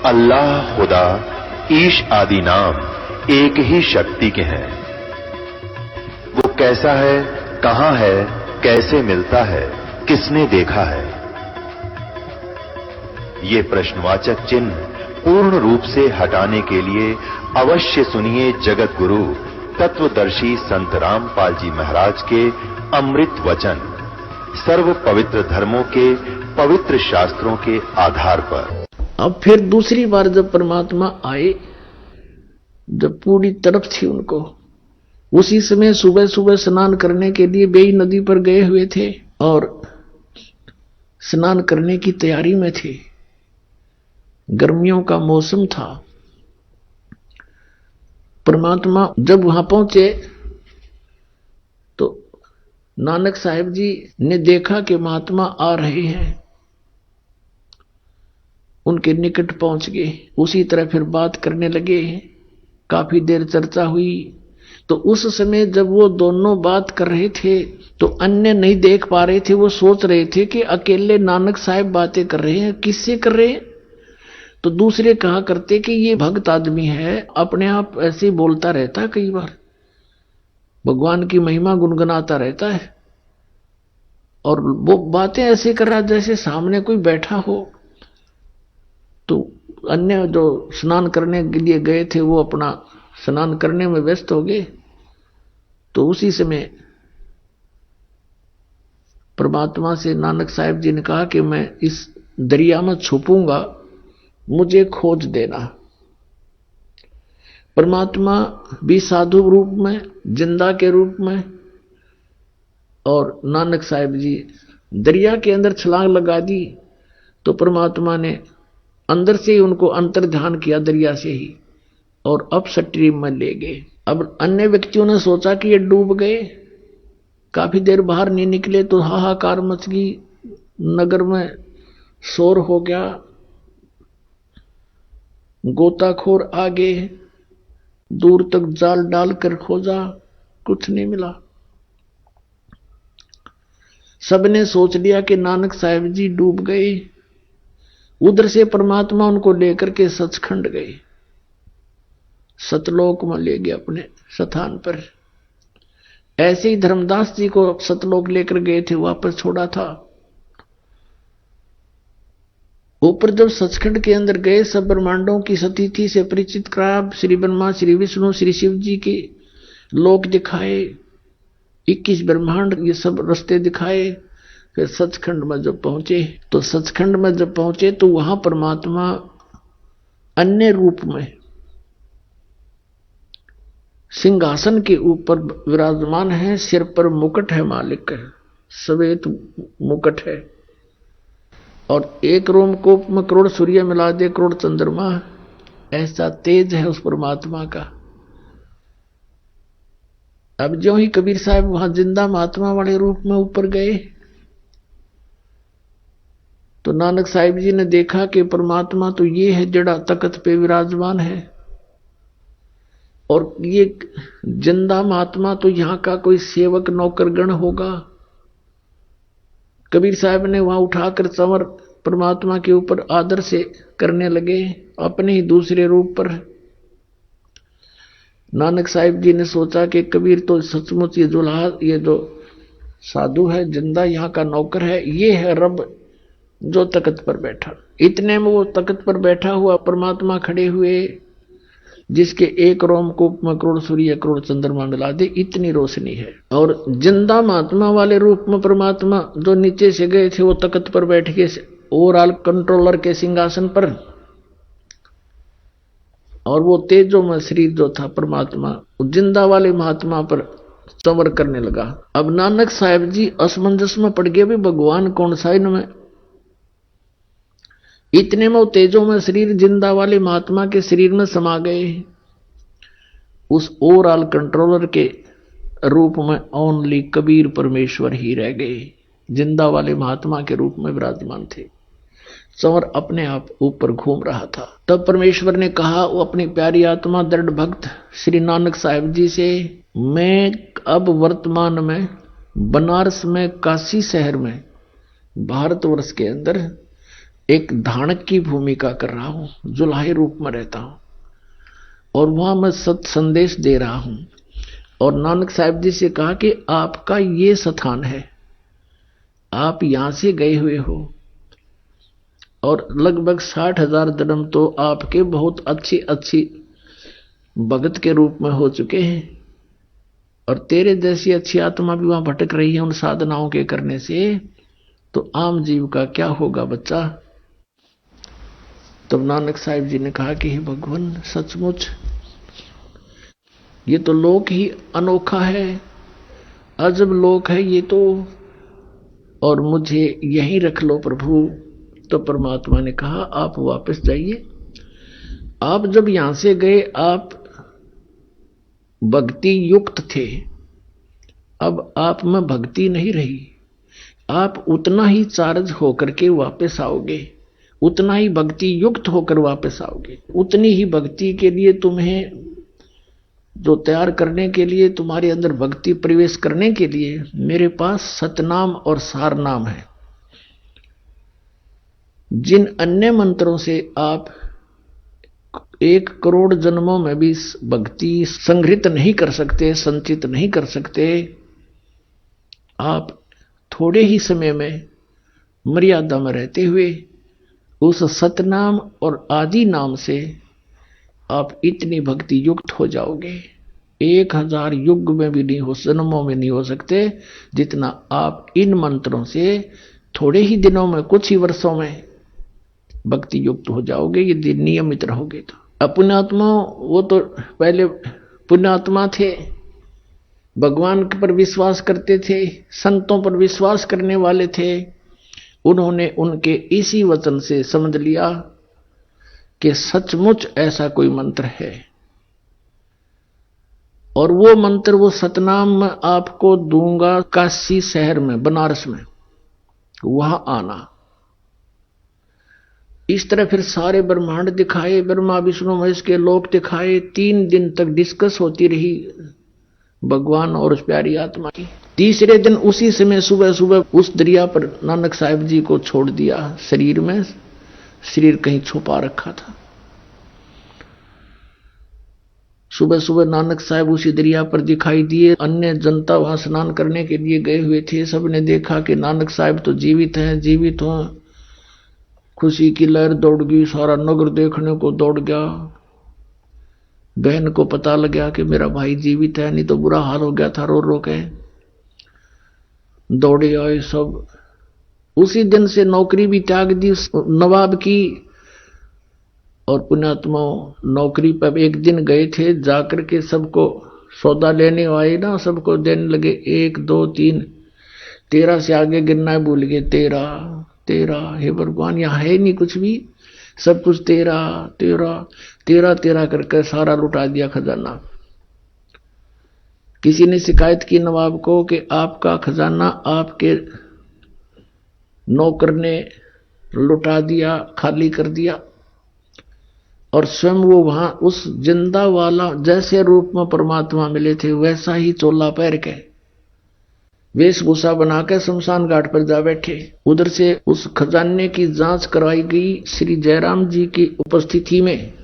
अल्लाह, खुदा, ईश आदि नाम एक ही शक्ति के हैं। वो कैसा है, कहां है, कैसे मिलता है, किसने देखा है? ये प्रश्नवाचक चिन्ह पूर्ण रूप से हटाने के लिए अवश्य सुनिए जगत गुरु तत्वदर्शी संत रामपाल जी महाराज के अमृत वचन, सर्व पवित्र धर्मों के पवित्र शास्त्रों के आधार पर। अब फिर दूसरी बार जब परमात्मा आए, जब पूरी तरफ थी उनको, उसी समय सुबह सुबह स्नान करने के लिए बेई नदी पर गए हुए थे और स्नान करने की तैयारी में थे। गर्मियों का मौसम था। परमात्मा जब वहां पहुंचे तो नानक साहिब जी ने देखा कि महात्मा आ रहे हैं। उनके निकट पहुंच गए, उसी तरह फिर बात करने लगे। काफी देर चर्चा हुई। तो उस समय जब वो दोनों बात कर रहे थे तो अन्य नहीं देख पा रहे थे। वो सोच रहे थे कि अकेले नानक साहिब बातें कर रहे हैं, किससे कर रहे हैं? तो दूसरे कहा करते कि ये भक्त आदमी है, अपने आप ऐसे बोलता रहता है, कई बार भगवान की महिमा गुनगुनाता रहता है और वो बातें ऐसे कर रहा जैसे सामने कोई बैठा हो। तो अन्य जो स्नान करने के लिए गए थे वो अपना स्नान करने में व्यस्त हो गए। तो उसी समय परमात्मा से नानक साहिब जी ने कहा कि मैं इस दरिया में छुपूंगा, मुझे खोज देना। परमात्मा भी साधु रूप में, जिंदा के रूप में, और नानक साहिब जी दरिया के अंदर छलांग लगा दी। तो परमात्मा ने अंदर से ही उनको अंतर ध्यान किया दरिया से ही, और अब स्ट्रीम में ले गए। अब अन्य व्यक्तियों ने सोचा कि ये डूब गए। काफी देर बाहर नहीं निकले तो हाहाकार मच गई, नगर में शोर हो गया। गोताखोर आ गए, दूर तक जाल डालकर खोजा, कुछ नहीं मिला। सबने सोच लिया कि नानक साहिब जी डूब गए। उधर से परमात्मा उनको लेकर के सचखंड गए, सतलोक में ले गए अपने स्थान पर। ऐसे ही धर्मदास जी को सतलोक लेकर गए थे, वापस छोड़ा था। ऊपर जब सचखंड के अंदर गए, सब ब्रह्मांडों की स्थिति से परिचित कराया। श्री ब्रह्मा, श्री विष्णु, श्री शिव जी के लोक दिखाए, 21 ब्रह्मांड, ये सब रास्ते दिखाए। फिर सचखंड में जब पहुंचे तो वहां परमात्मा अन्य रूप में सिंहासन के ऊपर विराजमान है। सिर पर मुकुट है, मालिक है, श्वेत मुकुट है, और एक रोमकूप में करोड़ सूर्य मिला दे, करोड़ चंद्रमा। ऐसा तेज है उस परमात्मा का। अब जो ही कबीर साहब वहां जिंदा महात्मा वाले रूप में ऊपर गए तो नानक साहिब जी ने देखा कि परमात्मा तो ये है जड़ा तख्त पे विराजमान है, और ये जिंदा महात्मा तो यहाँ का कोई सेवक नौकरगण होगा। कबीर साहब ने वहां उठाकर चंवर परमात्मा के ऊपर आदर से करने लगे, अपने ही दूसरे रूप पर। नानक साहिब जी ने सोचा कि कबीर तो सचमुच ये जो साधु है, जिंदा यहाँ का नौकर है, ये है रब जो तख्त पर बैठा। इतने में वो तख्त पर बैठा हुआ परमात्मा खड़े हुए, जिसके एक रोमकूप में करोड़ सूर्य करोड़ चंद्रमा मिला दे, इतनी रोशनी है। और जिंदा महात्मा वाले रूप में परमात्मा जो नीचे से गए थे वो तख्त पर बैठ के ओवरऑल कंट्रोलर के सिंहासन पर, और वो तेजो में शरीर जो था परमात्मा जिंदा वाले महात्मा पर संवर करने लगा। अब नानक साहिब जी असमंजस में पड़ गए, भी भगवान कौन सा इनमें। इतने में तेजो में शरीर जिंदा वाले महात्मा के शरीर में समा गए। उस ओवरऑल कंट्रोलर के रूप में ओनली कबीर परमेश्वर ही रह गए, जिंदा वाले महात्मा के रूप में विराजमान थे। चंवर अपने आप ऊपर घूम रहा था। तब परमेश्वर ने कहा वो अपनी प्यारी आत्मा दृढ़ भक्त श्री नानक साहिब जी से, मैं अब वर्तमान में बनारस में, काशी शहर में, भारतवर्ष के अंदर एक धानक की भूमिका कर रहा हूं, जुलाहे रूप में रहता हूं और वहां मैं सत संदेश दे रहा हूं। और नानक साहब जी से कहा कि आपका ये स्थान है, आप यहां से गए हुए हो और लगभग 60,000 जन्म तो आपके बहुत अच्छी अच्छी भगत के रूप में हो चुके हैं और तेरे जैसी अच्छी आत्मा भी वहां भटक रही है उन साधनाओं के करने से, तो आम जीव का क्या होगा बच्चा। तब नानक साहिब जी ने कहा कि हे भगवान, सचमुच ये तो लोक ही अनोखा है, अजब लोक है ये तो, और मुझे यहीं रख लो प्रभु। तो परमात्मा ने कहा आप वापस जाइए। आप जब यहां से गए आप भक्ति युक्त थे, अब आप में भक्ति नहीं रही, आप उतना ही चार्ज होकर के वापस आओगे, उतना ही भक्ति युक्त होकर वापस आओगे। उतनी ही भक्ति के लिए तुम्हें जो तैयार करने के लिए, तुम्हारे अंदर भक्ति प्रवेश करने के लिए मेरे पास सतनाम और सार नाम है। जिन अन्य मंत्रों से आप 1 करोड़ जन्मों में भी भक्ति संग्रहित नहीं कर सकते, संचित नहीं कर सकते, आप थोड़े ही समय में मर्यादा में रहते हुए उस सतनाम और आदि नाम से आप इतनी भक्ति युक्त हो जाओगे, 1000 युग में भी नहीं हो, जन्मों में नहीं हो सकते जितना आप इन मंत्रों से थोड़े ही दिनों में, कुछ ही वर्षों में भक्ति युक्त हो जाओगे यदि नियमित रहोगे तो। अपुण्यात्मा वो तो पहले पुण्यात्मा थे, भगवान पर विश्वास करते थे, संतों पर विश्वास करने वाले थे। उन्होंने उनके इसी वचन से समझ लिया कि सचमुच ऐसा कोई मंत्र है, और वो मंत्र, वो सतनाम मैं आपको दूंगा काशी शहर में, बनारस में, वहां आना। इस तरह फिर सारे ब्रह्मांड दिखाए, ब्रह्मा विष्णु महेश के लोक दिखाए। 3 दिन तक डिस्कस होती रही भगवान और उस प्यारी आत्मा की। तीसरे दिन उसी समय सुबह सुबह उस दरिया पर नानक साहिब जी को छोड़ दिया। शरीर में, शरीर कहीं छुपा रखा था। सुबह सुबह नानक साहब उसी दरिया पर दिखाई दिए। अन्य जनता वहां स्नान करने के लिए गए हुए थे। सबने देखा कि नानक साहब तो जीवित हैं, जीवित हो। खुशी की लहर दौड़ गई, सारा नगर देखने को दौड़ गया। बहन को पता लग गया कि मेरा भाई जीवित है, नहीं तो बुरा हाल हो गया था, रो रो के दौड़े आए सब। उसी दिन से नौकरी भी त्याग दी नवाब की, और पुण्यात्मा नौकरी पर एक दिन गए थे, जाकर के सबको सौदा लेने आए ना, सबको देने लगे 1 2 3, 13 से आगे गिनना भूल गए। 13 हे भगवान, यहाँ है नहीं कुछ भी, सब कुछ 13 करके सारा लुटा दिया खजाना। किसी ने शिकायत की नवाब को कि आपका खजाना आपके नौकर ने लुटा दिया, खाली कर दिया। और स्वयं वो वहां उस जिंदा वाला जैसे रूप में परमात्मा मिले थे वैसा ही चोला पहन के, वेशभूषा बनाकर शमशान घाट पर जा बैठे। उधर से उस खजाने की जांच करवाई गई श्री जयराम जी की उपस्थिति में,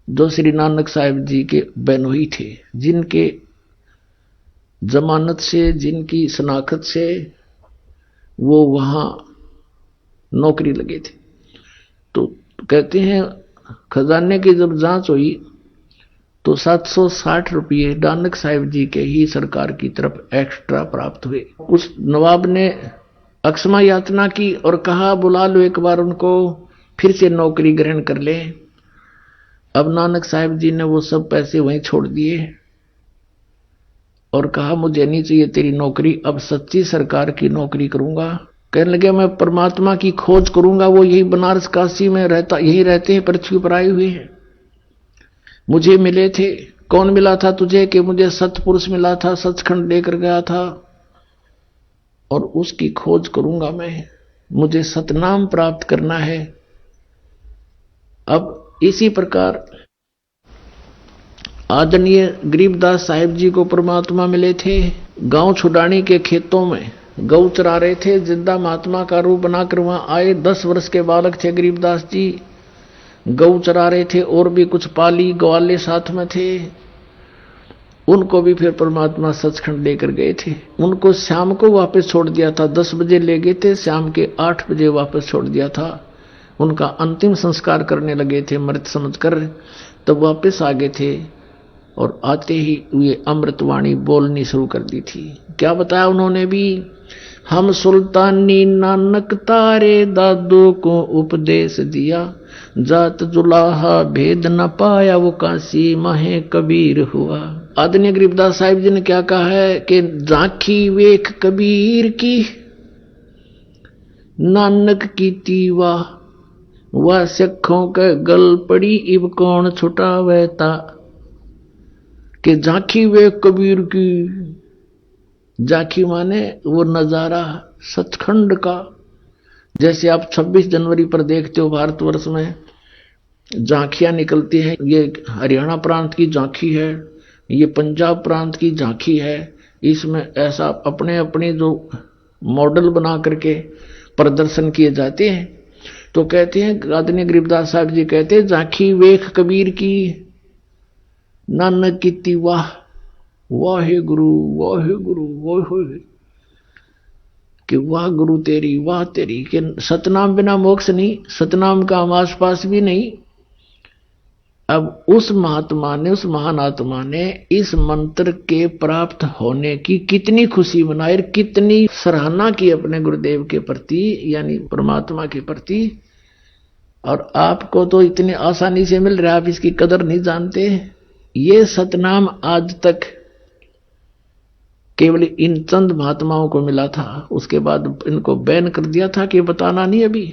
जो श्री नानक साहिब जी के बहनोई थे, जिनके जमानत से, जिनकी शनाख्त से वो वहां नौकरी लगे थे। तो कहते हैं खजाने की जब जांच हुई तो 760 रुपये नानक साहिब जी के ही सरकार की तरफ एक्स्ट्रा प्राप्त हुए। उस नवाब ने अक्षमा याचना की और कहा बुला लो एक बार उनको, फिर से नौकरी ग्रहण कर ले। अब नानक साहिब जी ने वो सब पैसे वहीं छोड़ दिए और कहा मुझे नहीं चाहिए तेरी नौकरी, अब सच्ची सरकार की नौकरी करूंगा। कहने लगे मैं परमात्मा की खोज करूंगा, वो यही बनारस काशी में रहता, यही रहते हैं, पृथ्वी पर आए हुए हैं, मुझे मिले थे। कौन मिला था तुझे? कि मुझे सतपुरुष मिला था, सचखंड लेकर गया था, और उसकी खोज करूंगा मैं, मुझे सतनाम प्राप्त करना है। अब इसी प्रकार आदरणीय गरीबदास साहिब जी को परमात्मा मिले थे। गांव छुड़ानी के खेतों में गौ चरा रहे थे, जिंदा महात्मा का रूप बनाकर वहां आए। 10 वर्ष के बालक थे गरीबदास जी, गौ चरा रहे थे और भी कुछ पाली ग्वाले साथ में थे। उनको भी फिर परमात्मा सचखंड लेकर गए थे। उनको शाम को वापस छोड़ दिया था, 10 बजे ले गए थे, शाम के 8 बजे वापस छोड़ दिया था। उनका अंतिम संस्कार करने लगे थे मृत समझकर, तब वापस आ गए थे और आते ही ये अमृतवाणी बोलनी शुरू कर दी थी। क्या बताया उन्होंने भी, हम सुल्तानी नानक तारे दादू को उपदेश दिया, जात जुलाहा भेद न पाया वो काशी माहे कबीर हुआ। आदरणीय गरीबदास साहिब जी ने क्या कहा है कि झांकी वेख कबीर की, नानक की तीवा वह सिखों के गल पड़ी, इब कौन छुटावे ता। कि झांकी वेख कबीर की, झांकी माने वो नजारा सचखंड का। जैसे आप 26 जनवरी पर देखते हो भारतवर्ष में झांकियां निकलती हैं, ये हरियाणा प्रांत की झांकी है, ये पंजाब प्रांत की झांकी है। इसमें ऐसा अपने अपने जो मॉडल बना करके प्रदर्शन किए जाते हैं। तो कहते हैं आदरणीय गरीबदास साहब जी कहते हैं, झांकी वेख कबीर की, नानक की वाह वाहे गुरु वाहे गुरु वाहे, कि वाह गुरु तेरी वाह तेरी। कि सतनाम बिना मोक्ष नहीं, सतनाम का हम आस पास भी नहीं। अब उस महात्मा ने, उस महान आत्मा ने इस मंत्र के प्राप्त होने की कितनी खुशी मनाई, कितनी सराहना की अपने गुरुदेव के प्रति, यानी परमात्मा के प्रति। और आपको तो इतने आसानी से मिल रहा है, आप इसकी कदर नहीं जानते। ये सतनाम आज तक केवल इन चंद महात्माओं को मिला था, उसके बाद इनको बैन कर दिया था कि बताना नहीं। अभी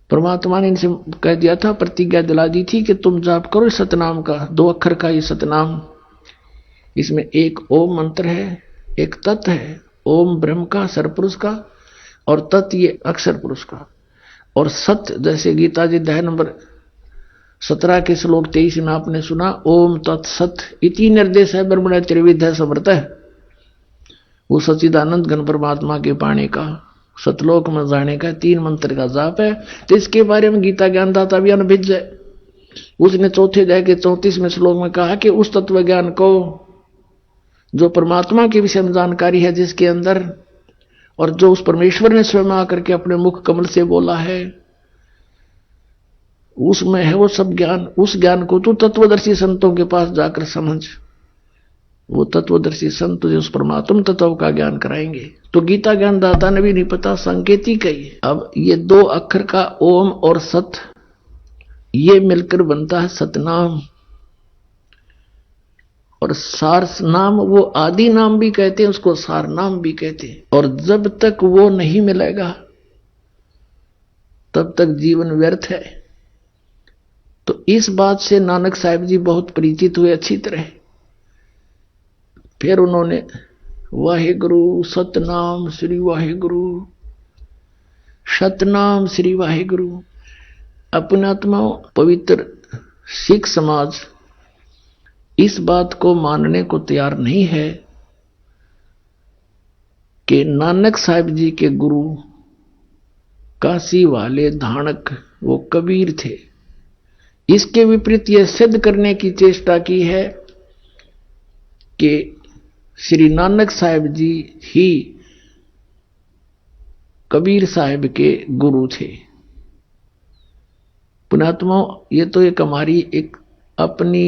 परमात्मा ने इनसे कह दिया था, प्रतिज्ञा दिला दी थी कि तुम जाप करो सतनाम का, 2 अक्षर का ये सतनाम। इसमें एक ओम मंत्र है, एक तत् है, ओम ब्रह्म का सरपुरुष का, और तत् ये अक्षर पुरुष का, और सत जैसे गीता जी अध्याय नंबर 17 के श्लोक 23 में आपने सुना, ओम तत्सत इति निर्देश है ब्रह्मण त्रिविध समर्थ है। वो सच्चिदानंद घन परमात्मा के पाने का, सतलोक में जाने का 3 मंत्र का जाप है। तो इसके बारे में गीता ज्ञानदाता भी अनभिज्ञ है। उसने 4थे अध्याय के 34वें श्लोक में कहा कि उस तत्व ज्ञान को जो परमात्मा के विषय में जानकारी है जिसके अंदर, और जो उस परमेश्वर ने स्वयं आकर के अपने मुख कमल से बोला है, उसमें है वो सब ज्ञान। उस ज्ञान को तू तत्वदर्शी संतों के पास जाकर समझ। वो तत्वदर्शी संत तुझे उस परमात्म तत्व का ज्ञान कराएंगे। तो गीता ज्ञान दाता ने भी नहीं पता, संकेतिक है ये। अब ये 2 अक्षर का ओम और सत, ये मिलकर बनता है सतनाम। और सार नाम वो आदि नाम भी कहते हैं, उसको सार नाम भी कहते हैं। और जब तक वो नहीं मिलेगा तब तक जीवन व्यर्थ है। तो इस बात से नानक साहिब जी बहुत परिचित हुए अच्छी तरह। फिर उन्होंने वाहेगुरु सतनाम श्री वाहेगुरु, सतनाम श्री वाहेगुरु। अपने आत्माओं, पवित्र सिख समाज इस बात को मानने को तैयार नहीं है कि नानक साहिब जी के गुरु काशी वाले धानक वो कबीर थे। इसके विपरीत यह सिद्ध करने की चेष्टा की है कि श्री नानक साहिब जी ही कबीर साहिब के गुरु थे। पुण्यात्माओं, ये तो एक हमारी एक अपनी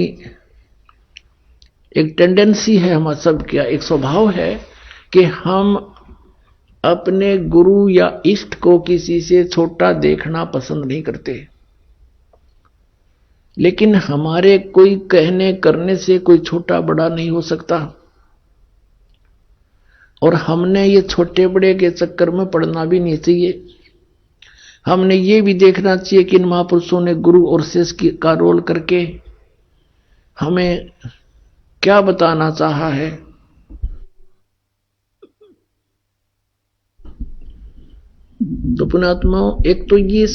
एक टेंडेंसी है, हमारा सब क्या एक स्वभाव है कि हम अपने गुरु या इष्ट को किसी से छोटा देखना पसंद नहीं करते। लेकिन हमारे कोई कहने करने से कोई छोटा बड़ा नहीं हो सकता, और हमने ये छोटे बड़े के चक्कर में पड़ना भी नहीं चाहिए। हमने ये भी देखना चाहिए कि इन महापुरुषों ने गुरु और शिष्य का रोल करके हमें क्या बताना चाहा है। तो पुण्यात्माओं, एक तो ये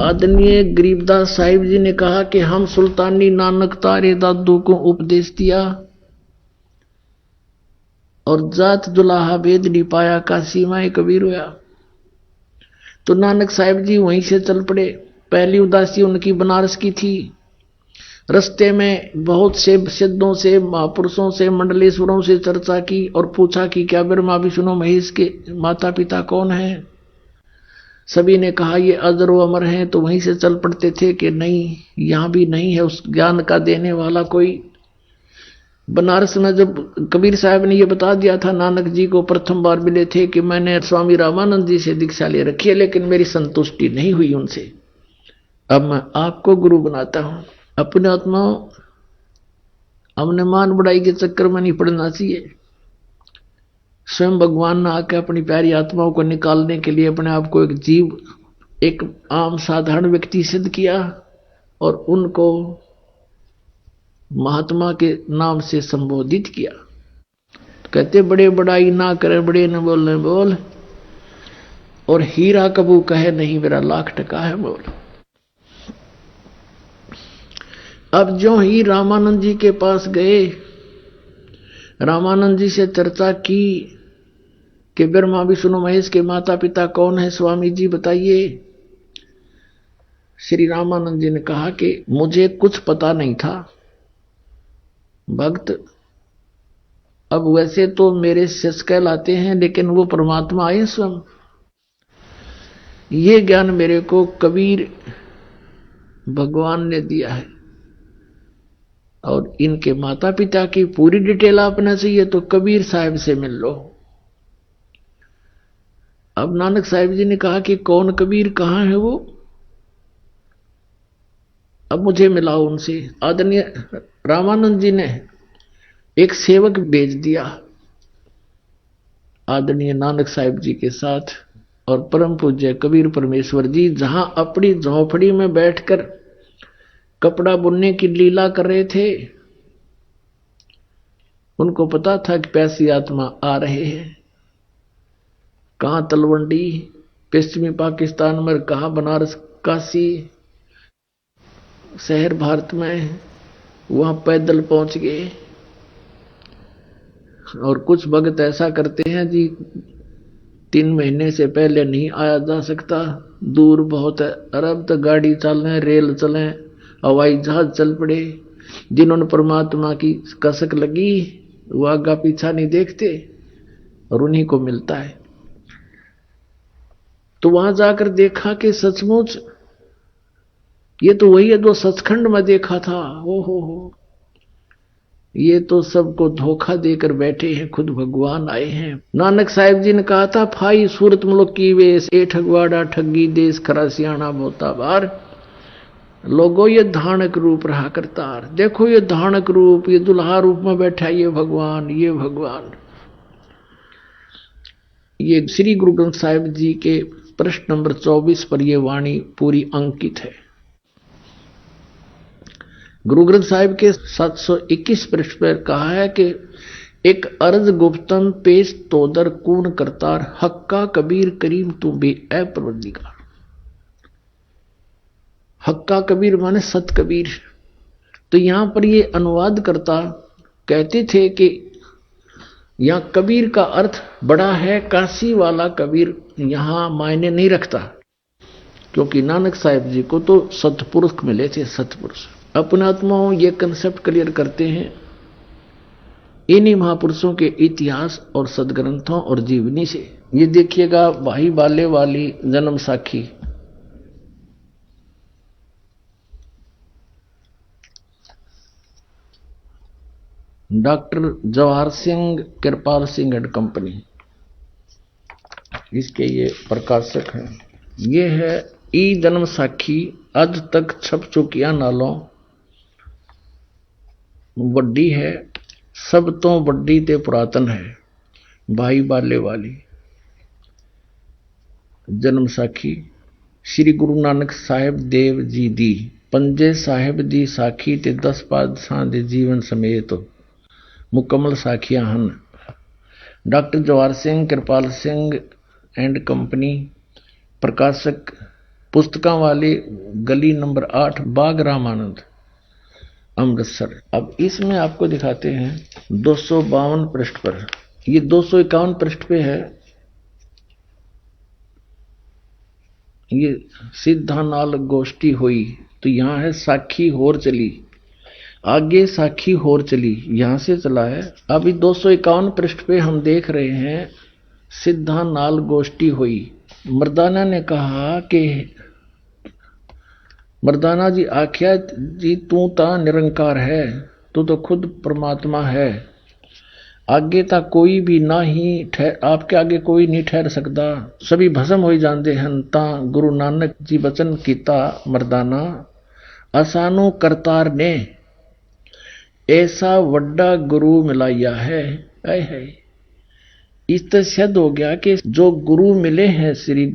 आदरणीय गरीबदास साहिब जी ने कहा कि हम सुल्तानी नानक तारे दादू को उपदेश दिया, और जात दुलाहा भेद नहीं पाया, काशी माए कबीर होया। तो नानक साहिब जी वहीं से चल पड़े। पहली उदासी उनकी बनारस की थी। रस्ते में बहुत से सिद्धों से, महापुरुषों से, मंडलेश्वरों से चर्चा की और पूछा कि क्या ब्रह्मा विष्णु महेश के माता पिता कौन हैं। सभी ने कहा ये अजर व अमर हैं। तो वहीं से चल पड़ते थे कि नहीं, यहां भी नहीं है उस ज्ञान का देने वाला कोई। बनारस में जब कबीर साहब ने ये बता दिया था, नानक जी को प्रथम बार मिले थे कि मैंने स्वामी रामानंद जी से दीक्षा ले रखी है, लेकिन मेरी संतुष्टि नहीं हुई उनसे, अब मैं आपको गुरु बनाता हूं। अपने आत्माओं, हमने मान बढ़ाई के चक्कर में नहीं पड़ना चाहिए। स्वयं भगवान ने आकर अपनी प्यारी आत्माओं को निकालने के लिए अपने आप को एक जीव, एक आम साधारण व्यक्ति सिद्ध किया और उनको महात्मा के नाम से संबोधित किया। कहते बड़े बड़ाई ना करे, बड़े न बोलने बोल, और हीरा कबू कहे नहीं मेरा लाख टका है बोल। अब जो ही रामानंद जी के पास गए, रामानंद जी से चर्चा की कि ब्रह्मा विष्णु महेश के माता पिता कौन है, स्वामी जी बताइए। श्री रामानंद जी ने कहा कि मुझे कुछ पता नहीं था भक्त, अब वैसे तो मेरे शिष्य कहलाते हैं, लेकिन वो परमात्मा आए स्वयं। ये ज्ञान मेरे को कबीर भगवान ने दिया है, और इनके माता पिता की पूरी डिटेल आपने चाहिए तो कबीर साहब से मिल लो। अब नानक साहिब जी ने कहा कि कौन कबीर, कहां है वो। अब मुझे मिला उनसे। आदरणीय रामानंद जी ने एक सेवक भेज दिया आदरणीय नानक साहिब जी के साथ, और परम पूज्य कबीर परमेश्वर जी जहां अपनी झोंपड़ी में बैठकर कपड़ा बुनने की लीला कर रहे थे, उनको पता था कि प्यासी आत्मा आ रहे हैं। कहां तलवंडी पश्चिमी पाकिस्तान में, कहां बनारस काशी शहर भारत में, वहां पैदल पहुंच गए। और कुछ भक्त ऐसा करते हैं जी, 3 महीने से पहले नहीं आया जा सकता, दूर बहुत है, अरब तक गाड़ी चलें, रेल चलें, हवाई जहाज चल पड़े। जिन्होंने परमात्मा की कसक लगी वो आगा पीछा नहीं देखते, और उन्हीं को मिलता है। तो वहां जाकर देखा कि सचमुच ये तो वही है जो सचखंड में देखा था। हो, ये तो सबको धोखा देकर बैठे हैं, खुद भगवान आए हैं। नानक साहिब जी ने कहा था, फाई सूरत मुल्क की वेश, ए ठगवाड़ा ठगी देश, खरा सियाणा बोता बार। लोगों ये धानक रूप रहा करतार, देखो ये धानक रूप, ये दुल्हा रूप में बैठा ये भगवान, ये भगवान। ये श्री गुरु ग्रंथ साहिब जी के प्रश्न नंबर 24 पर यह वाणी पूरी अंकित है। गुरु ग्रंथ साहिब के 721 पृष्ठ पर कहा है कि एक अर्ज गुप्तम पेश तोदर कून करतार, हक्का कबीर करीम तू बे ए परवरदिगार। हक्का कबीर माने सत कबीर। तो यहां पर ये अनुवाद करता कहते थे कि यहां कबीर का अर्थ बड़ा है, काशी वाला कबीर यहां मायने नहीं रखता, क्योंकि नानक साहिब जी को तो सतपुरुष मिले थे, सतपुरुष। अपने आत्माओं ये कंसेप्ट क्लियर करते हैं इन्हीं महापुरुषों के इतिहास और सदग्रंथों और जीवनी से। ये देखिएगा, भाई बाले वाली जन्म साखी, doctor Jawahar Singh Kripal Singh and company, इसके ये प्रकाशक हैं। ये है ई जन्म साखी, आज तक छप चुकिया नालों वड्डी है, सब तो वड्डी ते पुरातन है। भाई बाले वाली जन्म साखी श्री गुरु नानक साहिब देव जी दी, पंजे साहिब दी साखी ते 10 पातशाह दे जीवन समेत मुकम्मल साखियां हन। Doctor Jawahar Singh Kripal Singh and company, प्रकाशक पुस्तकां वाली गली नंबर 8, बाग रामानंद, अमृतसर। अब इसमें आपको दिखाते हैं 252 पृष्ठ पर ये 251 पृष्ठ पे है। ये सिद्धा नाल गोष्ठी हुई, तो यहां है साखी होर चली, आगे साखी होर चली, यहां से चला है। अभी 251 पृष्ठ पे हम देख रहे हैं सिद्धा नाल गोष्ठी हुई। मर्दाना ने कहा कि मर्दाना जी आख्या जी तू ता निरंकार है, तू तो खुद परमात्मा है, आगे तक कोई भी ना ही आपके आगे कोई नहीं ठहर सकता, सभी भस्म हो जाते हैं। ता गुरु नानक जी वचन कीता मर्दाना, असानो करतार ने ऐसा वड्डा गुरु मिलाया है। इस तरह सिद्ध हो गया कि जो गुरु मिले हैं श्री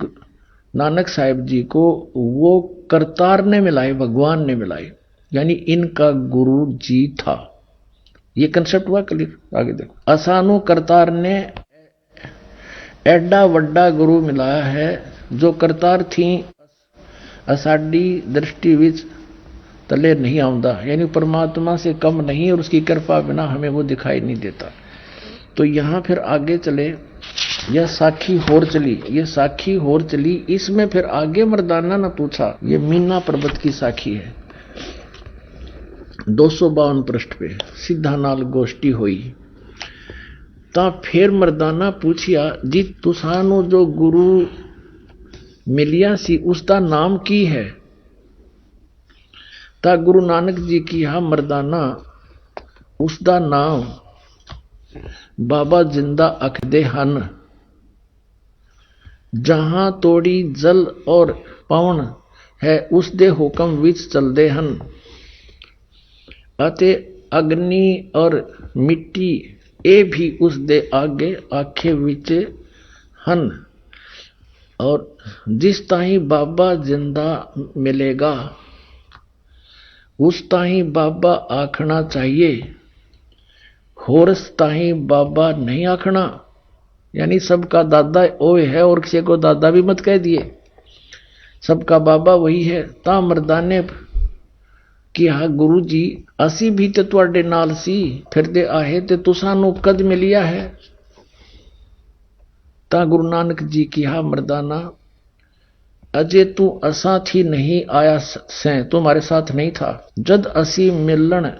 नानक साहिब जी को, वो करतार ने मिलाए, भगवान ने मिलाए, यानी इनका गुरु जी था। ये कंसेप्ट हुआ क्लियर। आगे देखो, असानु करतार ने एडा वड्डा गुरु मिलाया है, जो करतार थी असाडी दृष्टि विच तले नहीं आउंदा, यानी परमात्मा से कम नहीं और उसकी कृपा बिना हमें वो दिखाई नहीं देता। तो यहां फिर आगे चले, यह साखी होर चली, ये साखी होर चली, इसमें फिर आगे मर्दाना ने पूछा, ये मीना पर्वत की साखी है, 252 पृष्ठ पे सिद्धा नाल गोष्ठी हुई। ता फिर मर्दाना पूछिया जी तुसानू जो गुरु मिलिया सी उसका नाम की है। ता गुरु नानक जी की हा मर्दाना उसका नाम बाबा जिंदा अखदे हन, जहां तोड़ी जल और पवन है उस दे हुक्म विच चलदे हन, अते अग्नि और मिट्टी ए भी उस दे आगे आखे विच हन, और जिस ताही बाबा जिंदा मिलेगा उस ताही बाबा आखना चाहिए, होरस ताही बाबा नहीं आखना, यानी सबका दादा ओए है और किसी को दादा भी मत कह दिए, सबका बाबा वही है। ता मर्दाने कि हाँ गुरु जी असी भी ते तुहाडे नाल सी फिरदे आहे ते तुसानू कद मिलिया है। ता गुरु नानक जी की हा मर्दाना अजे तू असा थी नहीं आया से, तुम्हारे साथ नहीं था, जद असी मिलन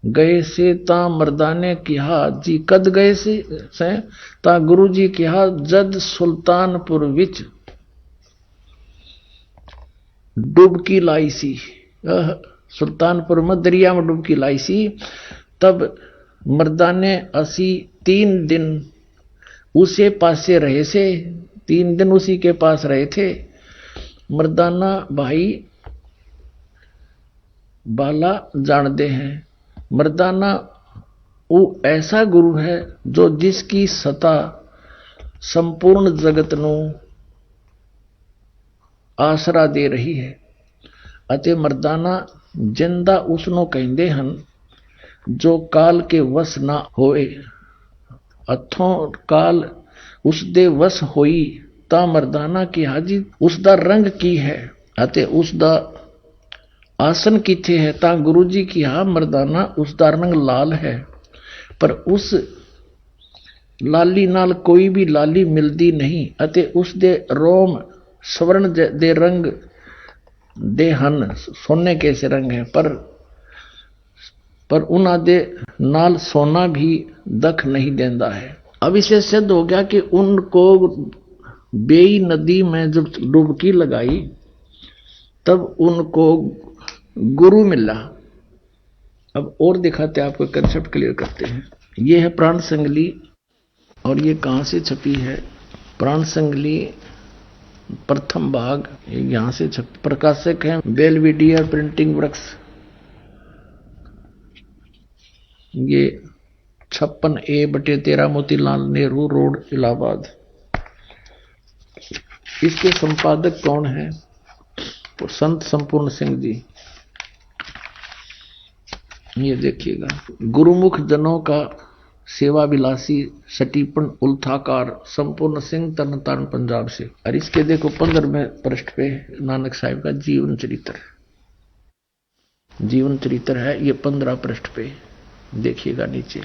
गए से। ता मर्दाने कहा जी कद गए से? ता गुरु जी कहा जद सुल्तानपुर विच डुबकी लाई सी, सुल्तानपुर में दरिया में डुबकी लाई सी, तब मर्दाने असी 3 दिन उसे पासे रहे से, 3 दिन उसी के पास रहे थे। मर्दाना भाई बाला जानते हैं, मर्दाना वो ऐसा गुरु है जो जिसकी सता संपूर्ण जगत नू आसरा दे रही है, अते मर्दाना जिंदा उसनों कहते हैं जो काल के वश ना होए, अथों काल उसदे वश होई। ता मर्दाना की हाजी उसदा रंग की है अते उसदा आसन किथे है। ता गुरु जी की हा मर्दाना उसदा रंग लाल है, पर उस लाली नाल कोई भी लाली मिलदी नहीं, अते उसदे रोम स्वर्ण दे रंग दे हन, सोने कैसे रंग है, पर उन्हां दे नाल सोना भी दख नहीं देंदा है। अब इसे सिद्ध हो गया कि उनको बेई नदी में जब डुबकी लगाई तब उनको गुरु मिला। अब और दिखाते हैं, आपको कंसेप्ट क्लियर करते हैं। ये है प्राण संगली, और ये कहां से छपी है? प्राण संगली प्रथम भाग यहां से छप, प्रकाशक है बेलविडियर प्रिंटिंग वर्क्स, ये 56A/13 मोतीलाल नेहरू रोड इलाहाबाद। इसके संपादक कौन है? संत संपूर्ण सिंह जी। ये देखिएगा, गुरुमुख जनों का सेवा विलासी सटीपन उल्थाकार संपूर्ण सिंह तरनतारन पंजाब से। और इसके देखो 15वें पृष्ठ पे नानक साहिब का जीवन चरित्र, जीवन चरित्र है, ये 15 पृष्ठ पे देखिएगा नीचे।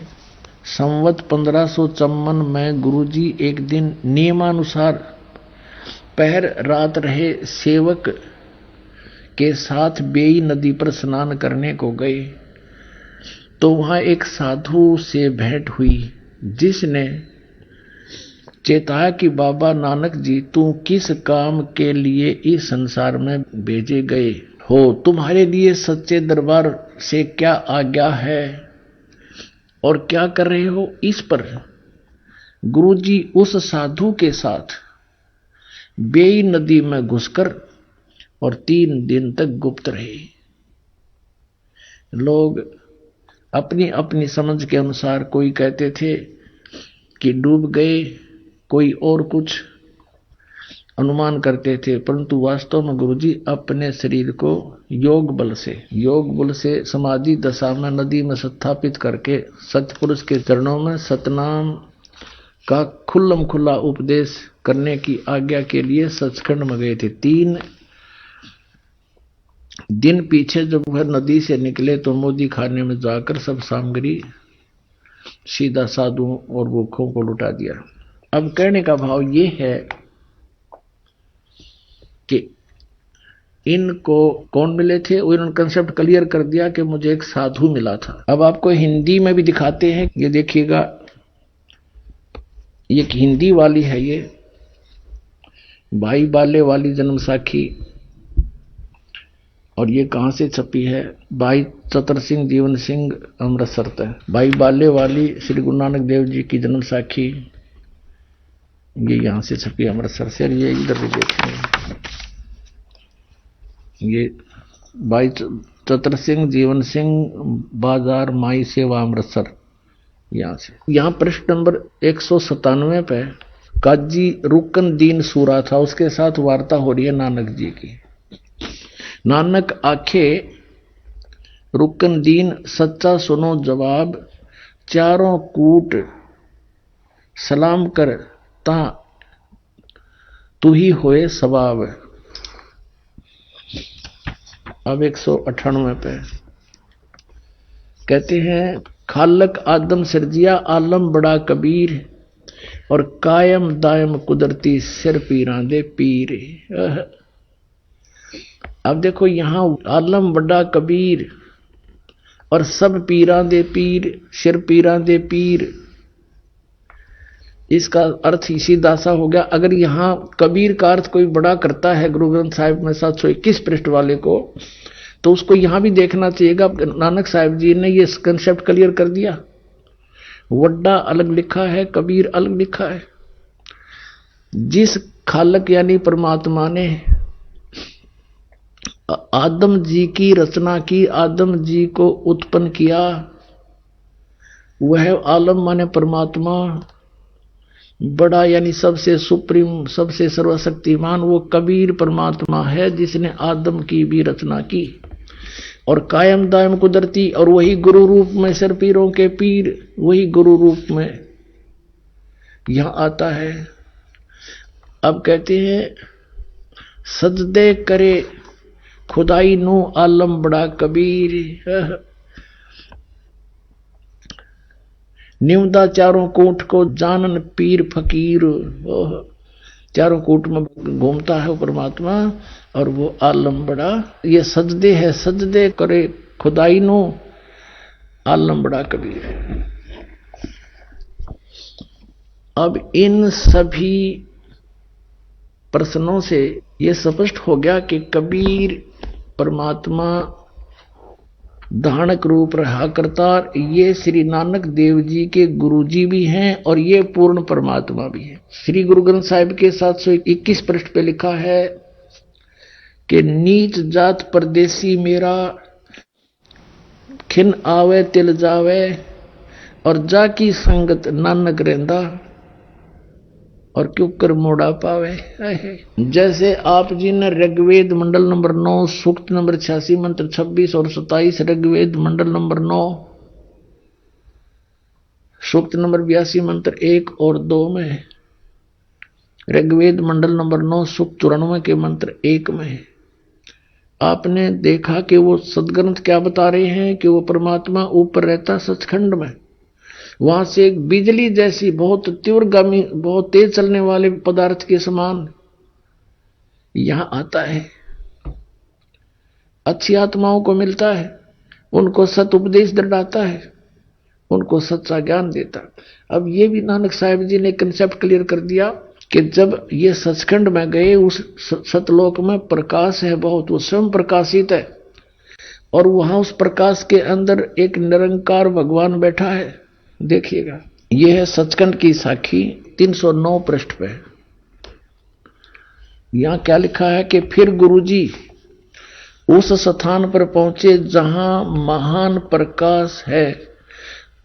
संवत 1554 में गुरुजी एक दिन नियमानुसार पहर रात रहे सेवक के साथ बेई नदी पर स्नान करने को गए, तो वहां एक साधु से भेंट हुई, जिसने चेताया कि बाबा नानक जी, तू किस काम के लिए इस संसार में भेजे गए हो? तुम्हारे लिए सच्चे दरबार से क्या आज्ञा है और क्या कर रहे हो? इस पर गुरुजी उस साधु के साथ बेई नदी में घुसकर और 3 दिन तक गुप्त रहे। लोग अपनी अपनी समझ के अनुसार कोई कहते थे कि डूब गए, कोई और कुछ अनुमान करते थे, परंतु वास्तव में गुरुजी अपने शरीर को योग बल से समाधि दशा में नदी में स्थापित करके सतपुरुष के चरणों में सतनाम का खुल्लम खुल्ला उपदेश करने की आज्ञा के लिए सचखंड में गए थे। 3 दिन पीछे जब वह नदी से निकले तो मोदी खाने में जाकर सब सामग्री सीधा साधुओं और भूखों को लुटा दिया। अब कहने का भाव ये है कि इनको कौन मिले थे, उन्होंने कंसेप्ट क्लियर कर दिया कि मुझे एक साधु मिला था। अब आपको हिंदी में भी दिखाते हैं, ये देखिएगा, ये हिंदी वाली है, ये भाई बाले वाली जन्म साखी, और ये कहां से छपी है? भाई चतर सिंह जीवन सिंह अमृतसर तक। भाई बाले वाली श्री गुरु नानक देव जी की जन्म साखी, ये यहां से छपी अमृतसर से। ये इधर भी देखें, ये भाई चतर सिंह जीवन सिंह बाजार माई सेवा अमृतसर, यहां से। यहां पृष्ठ नंबर 197 पे काजी रुकन दीन सूरा था, उसके साथ वार्ता हो रही है नानक जी की। नानक आखे रुकन दीन सच्चा सुनो जवाब, चारों कूट सलाम कर ता तू ही होए सवाब। अब 198 पे कहते हैं, खालक आदम सिरजिया आलम बड़ा कबीर, और कायम दायम कुदरती सिर पीरां दे पीर। अब देखो यहां आलम बड़ा कबीर और सब पीरां दे पीर, सिर पीरां दे पीर, इसका अर्थ इसी दासा हो गया। अगर यहां कबीर का अर्थ कोई बड़ा करता है गुरु ग्रंथ साहिब में 721 पृष्ठ वाले को, तो उसको यहां भी देखना चाहिएगा। नानक साहिब जी ने ये कंसेप्ट क्लियर कर दिया, वड्डा अलग लिखा है, कबीर अलग लिखा है। जिस खालक यानी परमात्मा ने आदम जी की रचना की, आदम जी को उत्पन्न किया, वह आलम माने परमात्मा, बड़ा यानी सबसे सुप्रीम, सबसे सर्वशक्तिमान, वो कबीर परमात्मा है जिसने आदम की भी रचना की। और कायम दायम कुदरती, और वही गुरु रूप में सिर पीरों के पीर, वही गुरु रूप में यहां आता है। अब कहते हैं, सजदे करे खुदाई नु आलम बड़ा कबीर, निमदा चारों कोट को जानन पीर फकीर। चारों कोट में घूमता है वो परमात्मा, और वो आलम बड़ा, ये सजदे है, सजदे करे खुदाई नो आलम बड़ा कबीर। अब इन सभी प्रश्नों से ये स्पष्ट हो गया कि कबीर परमात्मा धानक रूप रहा करता, ये श्री नानक देव जी के गुरु जी भी हैं और ये पूर्ण परमात्मा भी है। श्री गुरु ग्रंथ साहिब के 721 पृष्ठ पे लिखा है कि नीच जात परदेसी मेरा, खिन आवे तिल जावे, और जाकी संगत नानक रेंदा, और क्यों कर मोड़ा पावे। जैसे आप जी ने ऋग्वेद मंडल नंबर 9 सूक्त नंबर 86 मंत्र 26 और 27, ऋग्वेद मंडल नंबर 9 सूक्त नंबर 82 मंत्र 1 और 2 में, ऋग्वेद मंडल नंबर 9 सूक्त 94 के मंत्र 1 में आपने देखा कि वो सदग्रंथ क्या बता रहे हैं कि वो परमात्मा ऊपर रहता सचखंड में, वहां से एक बिजली जैसी बहुत तीव्रगामी, बहुत तेज चलने वाले पदार्थ के समान यहां आता है, अच्छी आत्माओं को मिलता है, उनको सत उपदेश दृढ़ाता है, उनको सच्चा ज्ञान देता। अब ये भी नानक साहिब जी ने कंसेप्ट क्लियर कर दिया कि जब ये सचखंड में गए, उस सतलोक में प्रकाश है बहुत, वो स्वयं प्रकाशित है, और वहां उस प्रकाश के अंदर एक निरंकार भगवान बैठा है। देखिएगा, यह है सचखंड की साखी 309 पृष्ठ पे। यहां क्या लिखा है कि फिर गुरुजी उस स्थान पर पहुंचे जहां महान प्रकाश है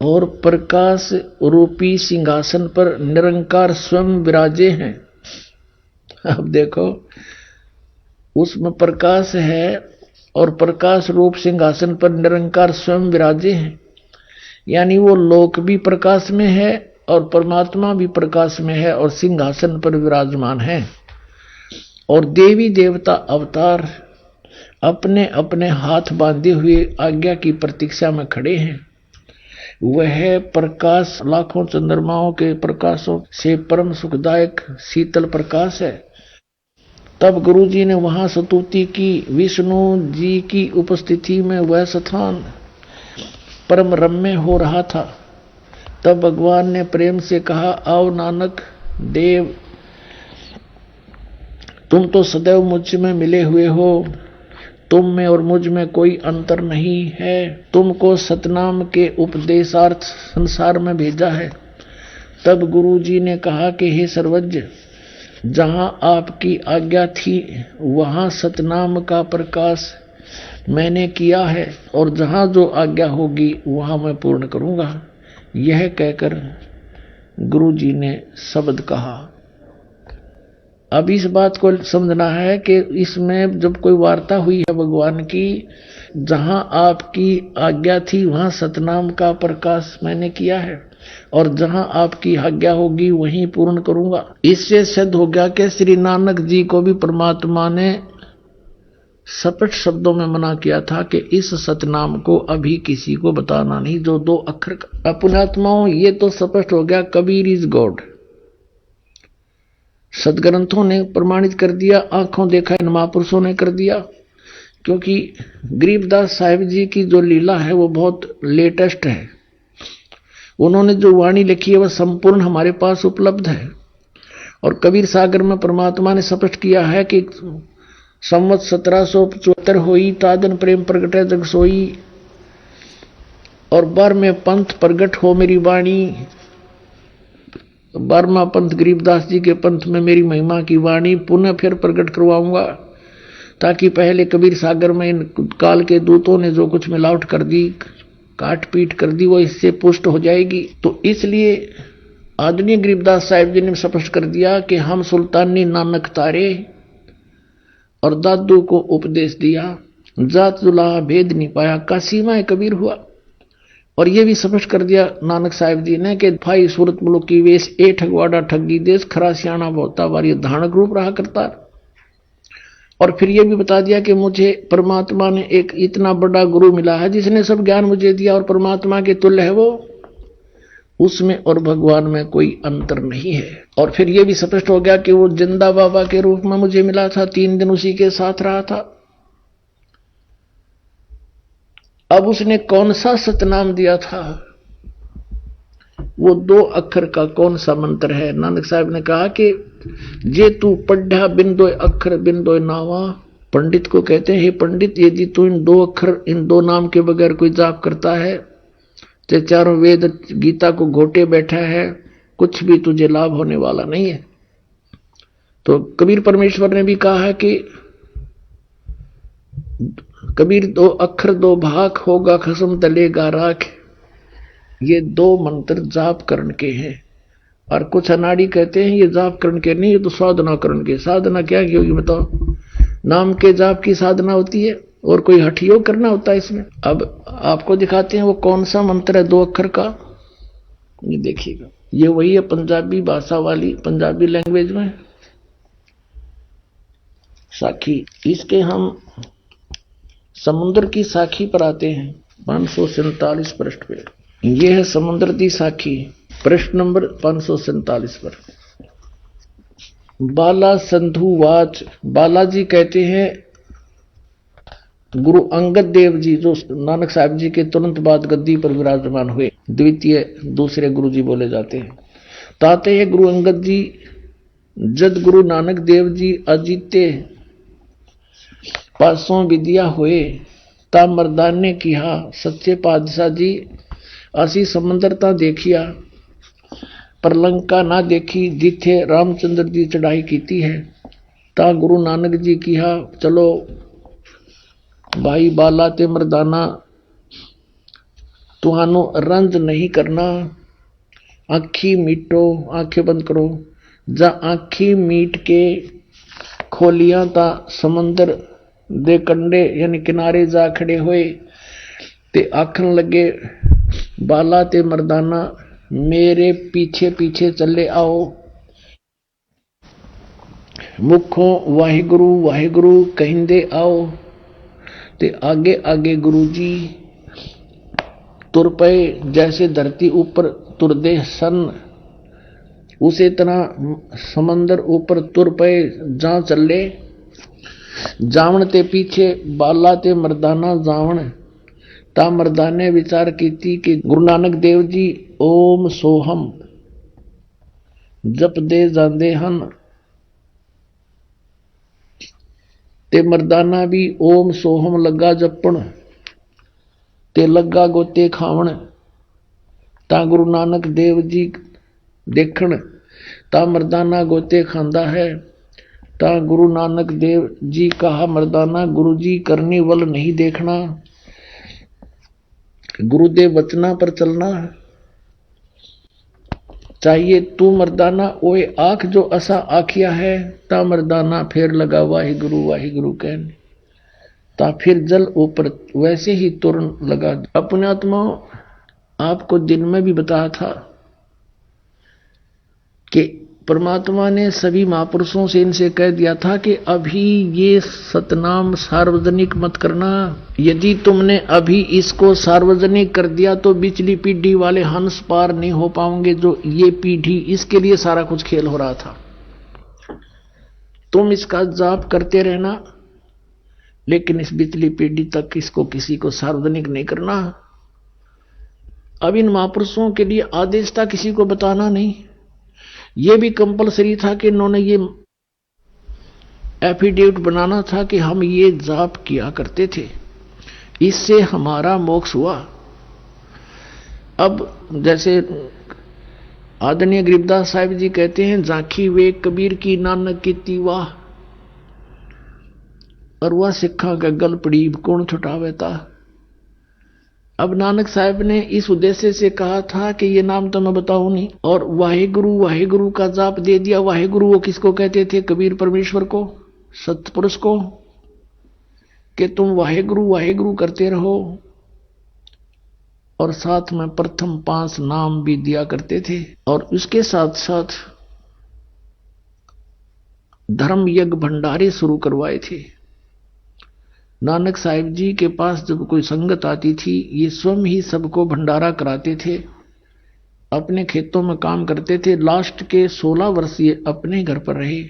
और प्रकाश रूपी सिंहासन पर निरंकार स्वयं विराजे हैं। अब देखो, उसमें प्रकाश है और प्रकाश रूप सिंहासन पर निरंकार स्वयं विराजे हैं, यानी वो लोक भी प्रकाश में है और परमात्मा भी प्रकाश में है और सिंहासन पर विराजमान है। और देवी देवता अवतार अपने अपने हाथ बांधे हुए आज्ञा की प्रतीक्षा में खड़े हैं। वह प्रकाश लाखों चंद्रमाओं के प्रकाशों से परम सुखदायक शीतल प्रकाश है। तब गुरुजी ने वहां स्तुति की। विष्णु जी की उपस्थिति में वह स्थान परम रम्य हो रहा था। तब भगवान ने प्रेम से कहा, आओ नानक देव, तुम तो सदैव मुझ में मिले हुए हो, तुम में और मुझ में कोई अंतर नहीं है। तुमको सतनाम के उपदेशार्थ संसार में भेजा है। तब गुरुजी ने कहा कि हे सर्वज्ञ, जहां आपकी आज्ञा थी वहां सतनाम का प्रकाश मैंने किया है, और जहां जो आज्ञा होगी वहां मैं पूर्ण करूंगा। यह कहकर गुरुजी ने शब्द कहा। अब इस बात को समझना है कि इसमें जब कोई वार्ता हुई है भगवान की, जहां आपकी आज्ञा थी वहां सतनाम का प्रकाश मैंने किया है, और जहां आपकी आज्ञा होगी वहीं पूर्ण करूंगा। इससे सिद्ध हो गया कि श्री नानक जी को भी परमात्मा ने स्पष्ट शब्दों में मना किया था कि इस सतनाम को अभी किसी को बताना नहीं, जो 2 अक्षर का। पुण्यात्माओं, ये तो स्पष्ट हो गया, कबीर इज गॉड। सदग्रंथों ने प्रमाणित कर दिया, आंखों देखा महापुरुषों ने कर दिया। क्योंकि गरीबदास साहिब जी की जो लीला है वो बहुत लेटेस्ट है। उन्होंने जो वाणी लिखी है वह संपूर्ण हमारे पास उपलब्ध है। और कबीर सागर में परमात्मा ने स्पष्ट किया है कि संवत 1775 होई, तादन प्रेम प्रगटै जग सोई, और 12वें पंथ प्रगट हो मेरी वाणी। 12वां पंथ गरीबदास जी के पंथ में मेरी महिमा की वाणी पुनः फिर प्रकट करवाऊंगा, ताकि पहले कबीर सागर में इन काल के दूतों ने जो कुछ मिलावट कर दी, काट पीट कर दी, वो इससे पुष्ट हो जाएगी। तो इसलिए आदरणीय गरीबदास साहिब जी ने स्पष्ट कर दिया कि हम सुल्तानी नानक तारे और दादू को उपदेश दिया, जात जुलाहा भेद नहीं पाया, का सीमा कबीर हुआ। और ये भी स्पष्ट कर दिया नानक साहिब जी ने कि भाई सूरत मुल्क की वेश ए ठगवाड़ा ठगी देश, खरा सियाणा बहुता बारी धानक रूप रहा करता। और फिर ये भी बता दिया कि मुझे परमात्मा ने एक इतना बड़ा गुरु मिला है जिसने सब ज्ञान मुझे दिया, और परमात्मा के तुल्य है वो, उसमें और भगवान में कोई अंतर नहीं है। और फिर ये भी स्पष्ट हो गया कि वो जिंदा बाबा के रूप में मुझे मिला था, 3 दिन उसी के साथ रहा था। अब उसने कौन सा सतनाम दिया था, वो 2 अक्षर का कौन सा मंत्र है। नानक साहब ने कहा कि जे तू पढ़ा बिंदो अक्षर बिंदो नावा। पंडित को कहते हैं, हे पंडित, यदि तू इन 2 अक्षर, इन 2 नाम के बगैर कोई जाप करता है, तो चारों वेद गीता को घोटे बैठा है, कुछ भी तुझे लाभ होने वाला नहीं है। तो कबीर परमेश्वर ने भी कहा है कि कबीर 2 अक्षर 2 भाग होगा खसम तलेगा राख। ये 2 मंत्र जाप करण के हैं। और कुछ अनाड़ी कहते हैं ये जाप करण के नहीं, ये तो साधना करण के। साधना क्या की होगी बताओ? नाम के जाप की साधना होती है और कोई हठ योग करना होता है इसमें। अब आपको दिखाते हैं वो कौन सा मंत्र है 2 अक्षर का। ये देखिएगा, ये वही है पंजाबी भाषा वाली, पंजाबी लैंग्वेज में साखी। इसके हम समुद्र की साखी पर आते हैं 547 पृष्ठ पे। यह है समुद्र दी साखी। प्रश्न नंबर 547 पर बाला संधुवाच, बालाजी कहते हैं गुरु अंगद देव जी जो नानक साहब जी के तुरंत बाद गद्दी पर विराजमान हुए, द्वितीय दूसरे गुरु जी बोले जाते हैं। ताते हैं गुरु अंगद जी जद गुरु नानक देव जी अजीते पासों विद्या हुए ता मर्दान ने किया सच्चे पातशाह जी असी समंदर ता देखिया पर लंका ना देखी जिथे रामचंद्र जी चढ़ाई कीती है। ता गुरु नानक जी किया चलो भाई बाला ते मर्दाना तुहानू रंज नहीं करना, आखी मीटो, आंखें बंद करो। जा आखी मीट के खोलिया ता समंदर दे कंडे यानी किनारे जा खड़े हुए ते आखन लगे बाला ते मर्दाना मेरे पीछे पीछे चले आओ। मुखों वाहिगुरु वाहिगुरु कहिंदे आओ ते आगे आगे गुरु जी तुर पे जैसे धरती ऊपर तुरदे सन उसे तरह समंदर ऊपर तुर पे जा चले। जावण ते पीछे बाला ते मर्दाना जावण ता मर्दाने विचार कीती कि गुरु नानक देव जी ओम सोहम जप दे जांदे हन ते मर्दाना भी ओम सोहम लगा जपण ते लगा गोते खावण ता गुरु नानक देव जी देखण ता मर्दाना गोते खांदा है। ता गुरु नानक देव जी कहा मर्दाना गुरु जी करनी वल नहीं देखना, गुरुदेव वचना पर चलना चाहिए। तू मर्दाना ओए आंख जो असा आखिया है। ता मर्दाना फिर लगा वाहिगुरु कहने ता फिर जल ऊपर वैसे ही तुरन लगा। अपने आत्मा आपको दिन में भी बताया था कि परमात्मा ने सभी महापुरुषों से इनसे कह दिया था कि अभी ये सतनाम सार्वजनिक मत करना, यदि तुमने अभी इसको सार्वजनिक कर दिया तो बिचली पीढ़ी वाले हंस पार नहीं हो पाओगे। जो ये पीढ़ी इसके लिए सारा कुछ खेल हो रहा था। तुम इसका जाप करते रहना लेकिन इस बिचली पीढ़ी तक इसको किसी को सार्वजनिक नहीं करना। अब इन महापुरुषों के लिए आदेश था किसी को बताना नहीं। ये भी कंपलसरी था कि इन्होंने ये एफिडेविट बनाना था कि हम ये जाप किया करते थे, इससे हमारा मोक्ष हुआ। अब जैसे आदरणीय गरीबदास साहिब जी कहते हैं झांकी वे कबीर की नानक की तीवा और वह सिखा का गल पड़ी कौन छुटावेता। अब नानक साहब ने इस उद्देश्य से कहा था कि ये नाम तो मैं बताऊं नहीं और वाहिगुरु का जाप दे दिया। वाहिगुरु वो किसको कहते थे? कबीर परमेश्वर को, सतपुरुष को, कि तुम वाहिगुरु करते रहो। और साथ में प्रथम 5 नाम भी दिया करते थे और उसके साथ साथ धर्म यज्ञ भंडारे शुरू करवाए थे। नानक साहिब जी के पास जब कोई संगत आती थी ये स्वयं ही सबको भंडारा कराते थे, अपने खेतों में काम करते थे। लास्ट के 16 वर्ष ये अपने घर पर रहे,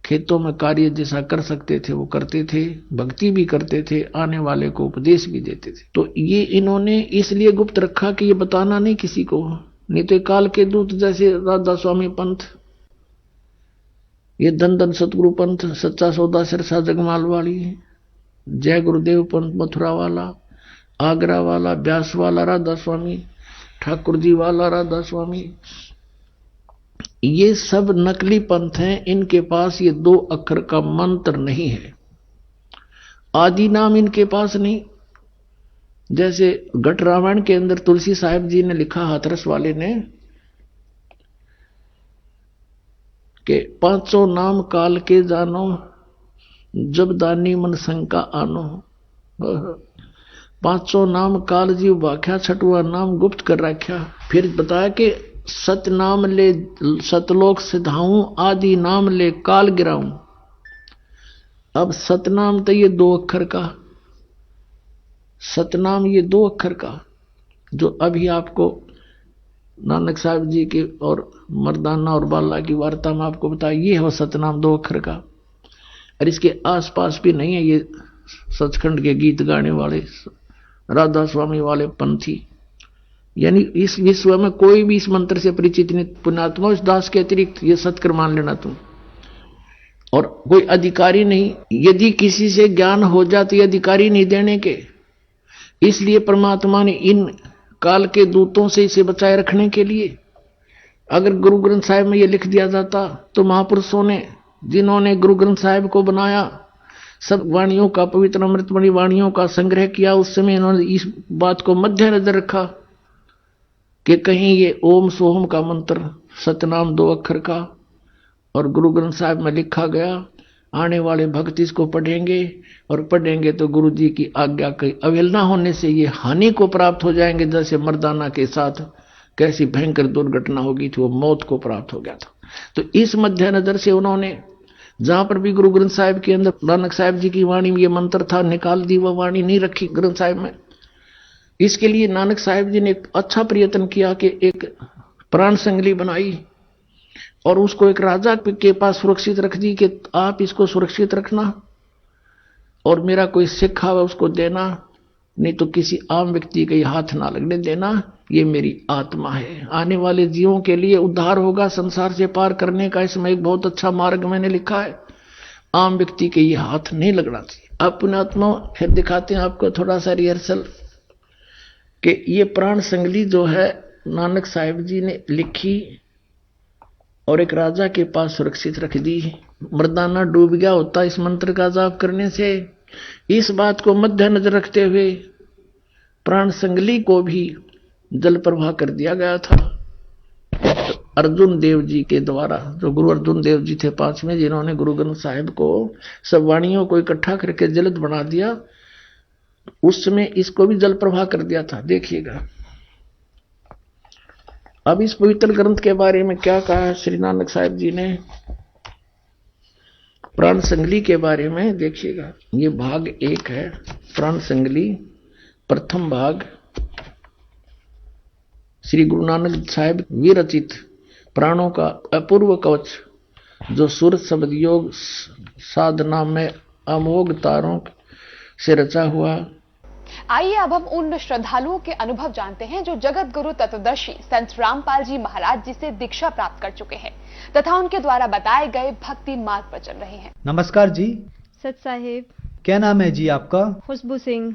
खेतों में कार्य जैसा कर सकते थे वो करते थे, भक्ति भी करते थे, आने वाले को उपदेश भी देते थे। तो ये इन्होंने इसलिए गुप्त रखा कि ये बताना नहीं किसी को, नहीं तो काल के दूत जैसे राधा स्वामी पंथ, ये धन धन सतगुरु पंथ, सच्चा सौदा सिरसा जगमाल वाली, जय गुरुदेव पंथ मथुरा वाला, आगरा वाला, ब्यास वाला राधा स्वामी, ठाकुर जी वाला राधा स्वामी, ये सब नकली पंथ हैं। इनके पास ये 2 अक्षर का मंत्र नहीं है, आदि नाम इनके पास नहीं। जैसे घट रामायण के अंदर तुलसी साहिब जी ने लिखा, हाथरस वाले ने, कि 500 नाम काल के जानो जब दानी मन शंका आनो। 500 नाम काल जी व्याख्या, 6वां नाम गुप्त कर रखा। फिर बताया कि सत नाम ले सतलोक सिधाऊं, आदि नाम ले काल गिराऊं। अब सतनाम तो ये 2 अक्षर का, सतनाम ये 2 अक्षर का, जो अभी आपको नानक साहब जी की और मर्दाना और बाला की वार्ता में आपको बताया, ये है सतनाम 2 अक्षर का। और इसके आसपास भी नहीं है ये सचखंड के गीत गाने वाले राधा स्वामी वाले पंथी। यानी इस विश्व में कोई भी इस मंत्र से परिचित नहीं। पुण्यात्मा उस दास के अतिरिक्त ये सत्कर मान लेना तुम। और कोई अधिकारी नहीं, यदि किसी से ज्ञान हो जाते अधिकारी नहीं देने के। इसलिए परमात्मा ने इन काल के दूतों से इसे बचाए रखने के लिए, अगर गुरु ग्रंथ साहिब में ये लिख दिया जाता तो महापुरुषों ने जिन्होंने गुरु ग्रंथ साहिब को बनाया, सब वाणियों का, पवित्र अमृतमणि वाणियों का संग्रह किया, उस समय इन्होंने इस बात को मद्देनजर रखा कि कहीं ये ओम सोहम का मंत्र सतनाम 2 अक्षर का और गुरु ग्रंथ साहिब में लिखा गया, आने वाले भक्त इसको पढ़ेंगे और पढ़ेंगे तो गुरु जी की आज्ञा की अवहेलना होने से ये हानि को प्राप्त हो जाएंगे। जैसे मर्दाना के साथ कैसी भयंकर दुर्घटना होगी थी, वो मौत को प्राप्त हो गया था। तो इस मद्देनजर से उन्होंने जहां पर भी गुरु ग्रंथ साहिब के अंदर नानक साहिब जी की वाणी में ये मंत्र था, निकाल दी, वह वाणी नहीं रखी ग्रंथ साहिब में। इसके लिए नानक साहिब जी ने एक अच्छा प्रयत्न किया कि एक प्राण संगली बनाई और उसको एक राजा के पास सुरक्षित रख दी कि आप इसको सुरक्षित रखना और मेरा कोई सिक्खा हुआ उसको देना, नहीं तो किसी आम व्यक्ति के हाथ ना लगने देना, ये मेरी आत्मा है। आने वाले जीवों के लिए उद्धार होगा, संसार से पार करने का इसमें एक बहुत अच्छा मार्ग मैंने लिखा है। आम व्यक्ति के ये हाथ नहीं लगना चाहिए। अब पुण्यात्मा फिर दिखाते हैं आपको थोड़ा सा रिहर्सल कि ये प्राण संगली जो है नानक साहिब जी ने लिखी और एक राजा के पास सुरक्षित रख दी। मर्दाना डूब गया होता इस मंत्र का जाप करने से। इस बात को मद्देनजर रखते हुए प्राण संगली को भी जल प्रवाह कर दिया गया था अर्जुन देव जी के द्वारा। जो गुरु अर्जुन देव जी थे 5वें, जिन्होंने गुरु ग्रंथ साहिब को सब वाणियों को इकट्ठा करके जलद बना दिया, उस समय इसको भी जल प्रवाह कर दिया था। देखिएगा अब इस पवित्र ग्रंथ के बारे में क्या कहा है श्री नानक साहिब जी ने प्राण संगली के बारे में। देखिएगा ये भाग 1 है प्राण संगली, प्रथम भाग श्री गुरु नानक साहिब विरचित प्राणों का अपूर्व कवच, जो सूरत शब्द योग साधना में अमोघ तारों से रचा हुआ। आइए अब हम उन श्रद्धालुओं के अनुभव जानते हैं जो जगत गुरु तत्वदर्शी संत रामपाल जी महाराज जी से दीक्षा प्राप्त कर चुके हैं तथा उनके द्वारा बताए गए भक्ति मार्ग पर चल रहे हैं। नमस्कार जी। सत साहिब। क्या नाम है जी आपका? खुशबू सिंह।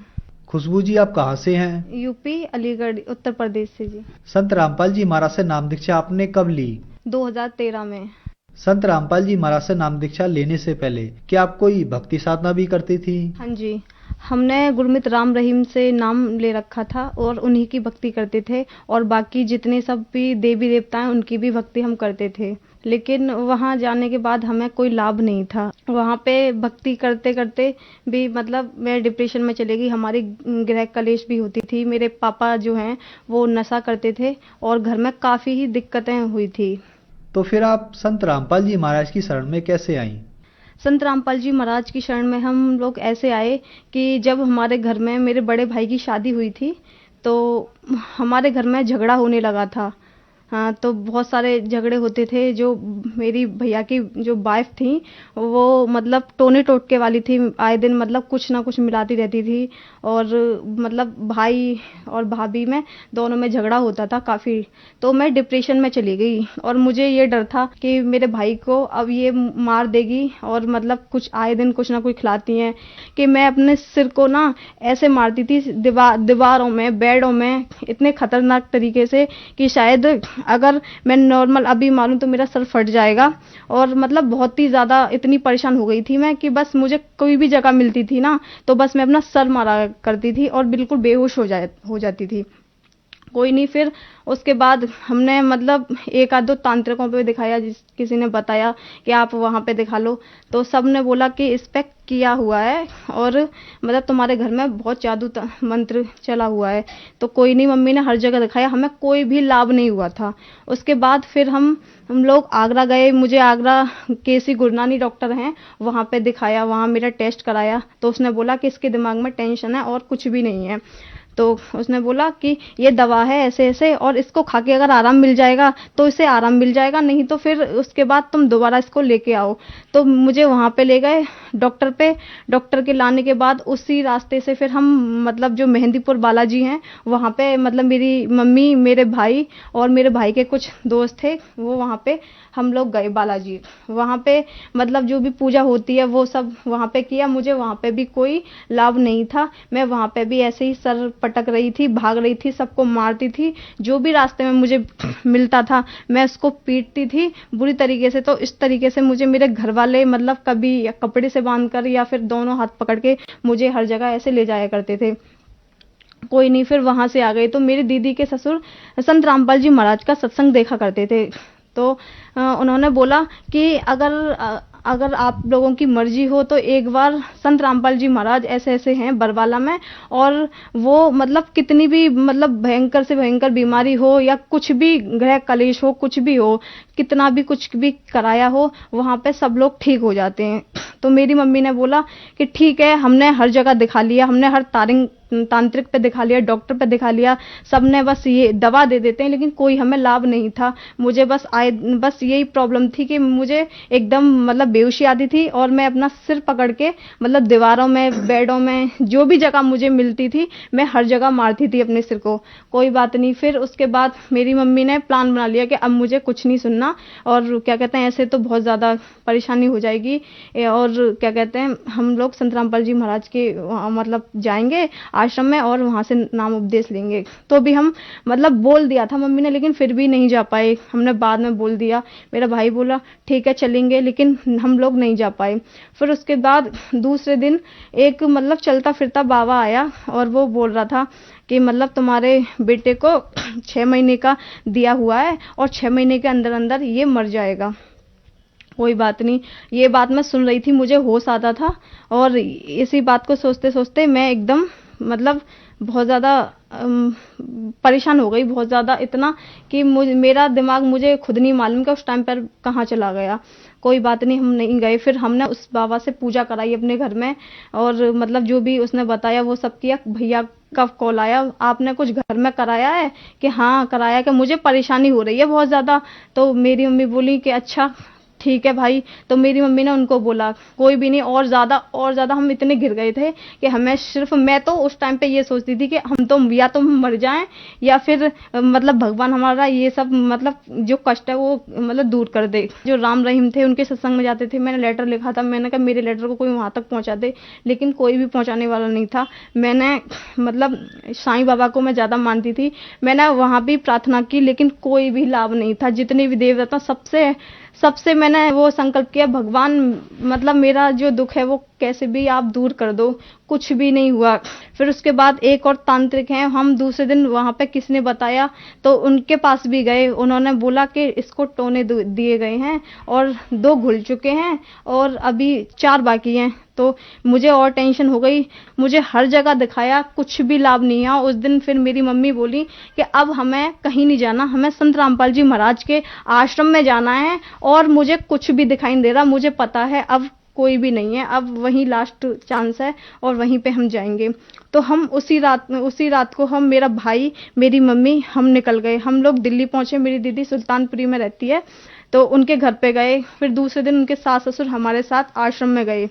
खुशबू जी आप कहाँ से हैं? यूपी अलीगढ़ उत्तर प्रदेश से जी। संत रामपाल जी महाराज से नाम दीक्षा आपने कब ली? 2013 में। संत रामपाल जी महाराज से नाम दीक्षा लेने से पहले क्या आप कोई भक्ति साधना भी करती थी? हाँ जी, हमने गुरमित राम रहीम से नाम ले रखा था और उन्हीं की भक्ति करते थे और बाकी जितने सब भी देवी देवता हैं उनकी भी भक्ति हम करते थे। लेकिन वहाँ जाने के बाद हमें कोई लाभ नहीं था। वहाँ पे भक्ति करते करते भी मतलब मैं डिप्रेशन में चली गई। हमारी गृह कलेश भी होती थी। मेरे पापा जो हैं वो नशा करते थे और घर में काफ़ी ही दिक्कतें हुई थी। तो फिर आप संत रामपाल जी महाराज की शरण में कैसे आईं? संत रामपाल जी महाराज की शरण में हम लोग ऐसे आए कि जब हमारे घर में मेरे बड़े भाई की शादी हुई थी तो हमारे घर में झगड़ा होने लगा था। हाँ, तो बहुत सारे झगड़े होते थे। जो मेरी भैया की जो वाइफ थी वो मतलब टोने टोटके वाली थी, आए दिन मतलब कुछ ना कुछ मिलाती रहती थी और मतलब भाई और भाभी में दोनों में झगड़ा होता था काफ़ी। तो मैं डिप्रेशन में चली गई और मुझे ये डर था कि मेरे भाई को अब ये मार देगी और मतलब कुछ आए दिन कुछ ना कुछ खिलाती हैं कि मैं अपने सिर को ना ऐसे मारती थी दीवारों में, बेडों में, इतने खतरनाक तरीके से कि शायद अगर मैं नॉर्मल अभी मारूं तो मेरा सर फट जाएगा। और मतलब बहुत ही ज़्यादा इतनी परेशान हो गई थी मैं कि बस मुझे कोई भी जगह मिलती थी ना तो बस मैं अपना सर मारा करती थी और बिल्कुल बेहोश हो जाती थी। कोई नहीं, फिर उसके बाद हमने मतलब 1-2 तांत्रिकों पे दिखाया, किसी ने बताया कि आप वहाँ पे दिखा लो, तो सब ने बोला कि इस पे किया हुआ है और मतलब तुम्हारे घर में बहुत जादू मंत्र चला हुआ है। तो कोई नहीं, मम्मी ने हर जगह दिखाया, हमें कोई भी लाभ नहीं हुआ था। उसके बाद फिर हम लोग आगरा गए। मुझे आगरा केसी गुरनानी डॉक्टर हैं, वहाँ पे दिखाया, वहाँ मेरा टेस्ट कराया तो उसने बोला कि इसके दिमाग में टेंशन है और कुछ भी नहीं है। तो उसने बोला कि ये दवा है ऐसे ऐसे, और इसको खा के अगर आराम मिल जाएगा तो इसे आराम मिल जाएगा, नहीं तो फिर उसके बाद तुम दोबारा इसको लेके आओ। तो मुझे वहां पे ले गए डॉक्टर पे। डॉक्टर के लाने के बाद उसी रास्ते से फिर हम मतलब जो मेहंदीपुर बालाजी हैं वहां पे, मतलब मेरी मम्मी, मेरे भाई और मेरे भाई के कुछ दोस्त थे, वो वहां पे हम लोग गए बालाजी। वहां पे मतलब जो भी पूजा होती है वो सब वहां पे किया। मुझे वहां पे भी कोई लाभ नहीं था। मैं वहां पे भी ऐसे ही सर पटक रही थी, भाग रही थी, सबको मारती थी। जो भी रास्ते में मुझे मिलता था मैं उसको पीटती थी बुरी तरीके से। तो इस तरीके से मुझे मेरे घर वाले मतलब कभी या कपड़े से बांधकर या फिर दोनों हाथ पकड़ के मुझे हर जगह ऐसे ले जाया करते थे। कोई नहीं, फिर वहां से आ गई। तो मेरी दीदी के ससुर संत रामपाल जी महाराज का सत्संग देखा करते थे। तो उन्होंने बोला कि अगर आप लोगों की मर्जी हो तो एक बार संत रामपाल जी महाराज ऐसे ऐसे हैं बरवाला में, और वो मतलब कितनी भी मतलब भयंकर से भयंकर बीमारी हो या कुछ भी ग्रह कलेश हो, कुछ भी हो, कितना भी कुछ भी कराया हो, वहां पे सब लोग ठीक हो जाते हैं। तो मेरी मम्मी ने बोला कि ठीक है, हमने हर जगह दिखा लिया, हमने हर तांत्रिक पे दिखा लिया, डॉक्टर पे दिखा लिया, सबने बस ये दवा दे देते हैं, लेकिन कोई हमें लाभ नहीं था। मुझे बस यही प्रॉब्लम थी कि मुझे एकदम मतलब बेहोशी आती थी और मैं अपना सिर पकड़ के मतलब दीवारों में, बेडों में, जो भी जगह मुझे मिलती थी मैं हर जगह मारती थी अपने सिर को। कोई बात नहीं, फिर उसके बाद मेरी मम्मी ने प्लान बना लिया कि अब मुझे कुछ नहीं सुनना, और क्या कहते हैं ऐसे तो बहुत ज्यादा परेशानी हो जाएगी, और क्या कहते हैं हम लोग संत रामपाल जी महाराज के मतलब जाएंगे आश्रम में और वहां से नाम उपदेश लेंगे। तो भी हम मतलब बोल दिया था मम्मी ने, लेकिन फिर भी नहीं जा पाए। हमने बाद में बोल दिया, मेरा भाई बोला ठीक है चलेंगे, लेकिन हम लोग नहीं जा पाए। फिर उसके बाद दूसरे दिन एक मतलब चलता फिरता बाबा आया और वो बोल रहा था कि मतलब तुम्हारे बेटे को 6 महीने का दिया हुआ है और 6 महीने के अंदर अंदर ये मर जाएगा। कोई बात नहीं, ये बात मैं सुन रही थी, मुझे होश आता था, और इसी बात को सोचते सोचते मैं एकदम मतलब बहुत ज़्यादा परेशान हो गई, बहुत ज़्यादा, इतना कि मेरा दिमाग मुझे खुद नहीं मालूम कि उस टाइम पर कहाँ चला गया। कोई बात नहीं, हम नहीं गए। फिर हमने उस बाबा से पूजा कराई अपने घर में, और मतलब जो भी उसने बताया वो सब किया। भैया का कॉल आया, आपने कुछ घर में कराया है? कि हाँ कराया, कि मुझे परेशानी हो रही है बहुत ज़्यादा। तो मेरी मम्मी बोली कि अच्छा ठीक है भाई। तो मेरी मम्मी ने उनको बोला कोई भी नहीं, और ज्यादा हम इतने घिर गए थे कि हमें सिर्फ, मैं तो उस टाइम पे ये सोचती थी कि हम तो या तो मर जाएं या फिर मतलब भगवान हमारा ये सब मतलब जो कष्ट है वो मतलब दूर कर दे। जो राम रहीम थे उनके सत्संग में जाते थे, मैंने लेटर लिखा था, मैंने कहा मेरे लेटर को कोई वहां तक पहुंचा दे, लेकिन कोई भी पहुंचाने वाला नहीं था। मैंने मतलब साईं बाबा को मैं ज्यादा मानती थी, मैंने वहां भी प्रार्थना की, लेकिन कोई भी लाभ नहीं था। जितने भी देवता सबसे मैंने वो संकल्प किया, भगवान मतलब मेरा जो दुख है वो कैसे भी आप दूर कर दो, कुछ भी नहीं हुआ। फिर उसके बाद एक और तांत्रिक हैं, हम दूसरे दिन वहां पे किसने बताया तो उनके पास भी गए। उन्होंने बोला कि इसको टोने दिए गए हैं और 2 घुल चुके हैं और अभी 4 बाकी हैं। तो मुझे और टेंशन हो गई, मुझे हर जगह दिखाया, कुछ भी लाभ नहीं हुआ। उस दिन फिर मेरी मम्मी बोली कि अब हमें कहीं नहीं जाना, हमें संत रामपाल जी महाराज के आश्रम में जाना है, और मुझे कुछ भी दिखाई नहीं दे रहा, मुझे पता है अब कोई भी नहीं है, अब वही लास्ट चांस है और वहीं पे हम जाएंगे। तो हम उसी रात को हम, मेरा भाई, मेरी मम्मी, हम निकल गए। हम लोग दिल्ली पहुंचे, मेरी दीदी सुल्तानपुरी में रहती है, तो उनके घर पे गए। फिर दूसरे दिन उनके सास ससुर हमारे साथ आश्रम में गए।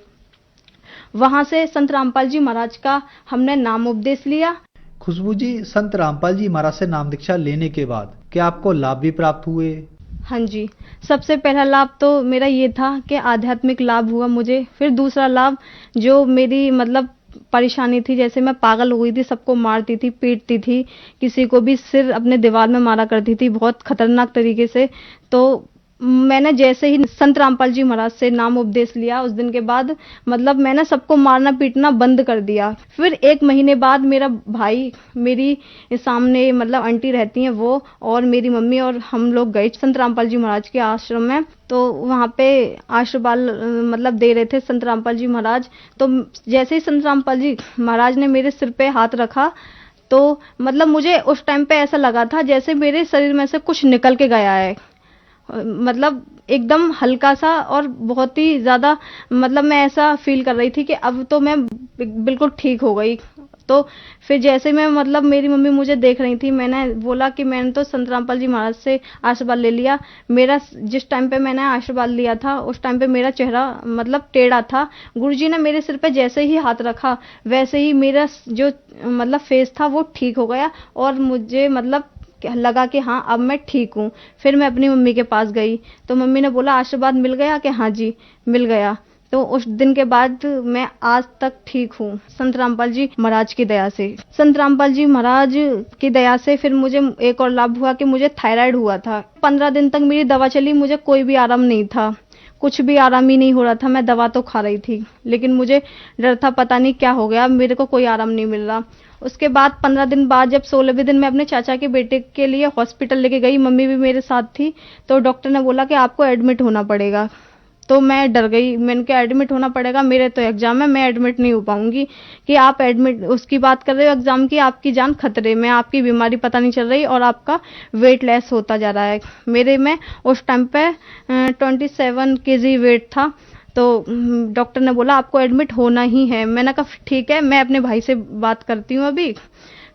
वहां से संत रामपाल जी महाराज का हमने नाम उपदेश लिया। खुशबू जी, संत रामपाल जी महाराज से नाम दीक्षा लेने के बाद क्या आपको लाभ भी प्राप्त हुए? हाँ जी, सबसे पहला लाभ तो मेरा ये था कि आध्यात्मिक लाभ हुआ मुझे। फिर दूसरा लाभ, जो मेरी मतलब परेशानी थी, जैसे मैं पागल हो गई थी, सबको मारती थी, पीटती थी, किसी को भी सिर अपने दीवार में मारा करती थी बहुत खतरनाक तरीके से। तो मैंने जैसे ही संत रामपाल जी महाराज से नाम उपदेश लिया, उस दिन के बाद मतलब मैंने सबको मारना पीटना बंद कर दिया। फिर 1 महीने बाद मेरा भाई, मेरी सामने मतलब आंटी रहती हैं वो, और मेरी मम्मी और हम लोग गए संत रामपाल जी महाराज के आश्रम में। तो वहां पे आशीर्वाद मतलब दे रहे थे संत रामपाल जी महाराज। तो जैसे ही संत रामपाल जी महाराज ने मेरे सिर पे हाथ रखा, तो मतलब मुझे उस टाइम पे ऐसा लगा था जैसे मेरे शरीर में से कुछ निकल के गया है, मतलब एकदम हल्का सा, और बहुत ही ज्यादा मतलब मैं ऐसा फील कर रही थी कि अब तो मैं बिल्कुल ठीक हो गई। तो फिर जैसे मैं मतलब मेरी मम्मी मुझे देख रही थी, मैंने बोला कि मैंने तो संत रामपाल जी महाराज से आशीर्वाद ले लिया। मेरा जिस टाइम पे मैंने आशीर्वाद लिया था उस टाइम पे मेरा चेहरा मतलब टेढ़ा था। गुरुजी ने मेरे सिर पे जैसे ही हाथ रखा वैसे ही मेरा जो मतलब फेस था वो ठीक हो गया और मुझे मतलब लगा कि हाँ अब मैं ठीक हूँ। फिर मैं अपनी मम्मी के पास गई तो मम्मी ने बोला आशीर्वाद मिल गया कि हाँ जी मिल गया। तो उस दिन के बाद मैं आज तक ठीक हूँ संत रामपाल जी महाराज की दया से। संत रामपाल जी महाराज की दया से फिर मुझे एक और लाभ हुआ कि मुझे थायराइड हुआ था। 15 दिन तक मेरी दवा चली, मुझे कोई भी आराम नहीं था, कुछ भी आराम ही नहीं हो रहा था। मैं दवा तो खा रही थी लेकिन मुझे डर था, पता नहीं क्या हो गया, मेरे को कोई आराम नहीं मिल रहा। उसके बाद 15 दिन बाद जब 16वें दिन मैं अपने चाचा के बेटे के लिए हॉस्पिटल लेके गई, मम्मी भी मेरे साथ थी, तो डॉक्टर ने बोला कि आपको एडमिट होना पड़ेगा। तो मैं डर गई, मैंने कहा एडमिट होना पड़ेगा, मेरे तो एग्जाम है, मैं एडमिट नहीं हो पाऊंगी। कि आप एडमिट उसकी बात कर रहे हो एग्जाम की, आपकी जान खतरे में, आपकी बीमारी पता नहीं चल रही और आपका वेट लेस होता जा रहा है। मेरे में उस टाइम पे 27 kg वेट था। तो डॉक्टर ने बोला आपको एडमिट होना ही है। मैंने कहा ठीक है, मैं अपने भाई से बात करती हूँ अभी।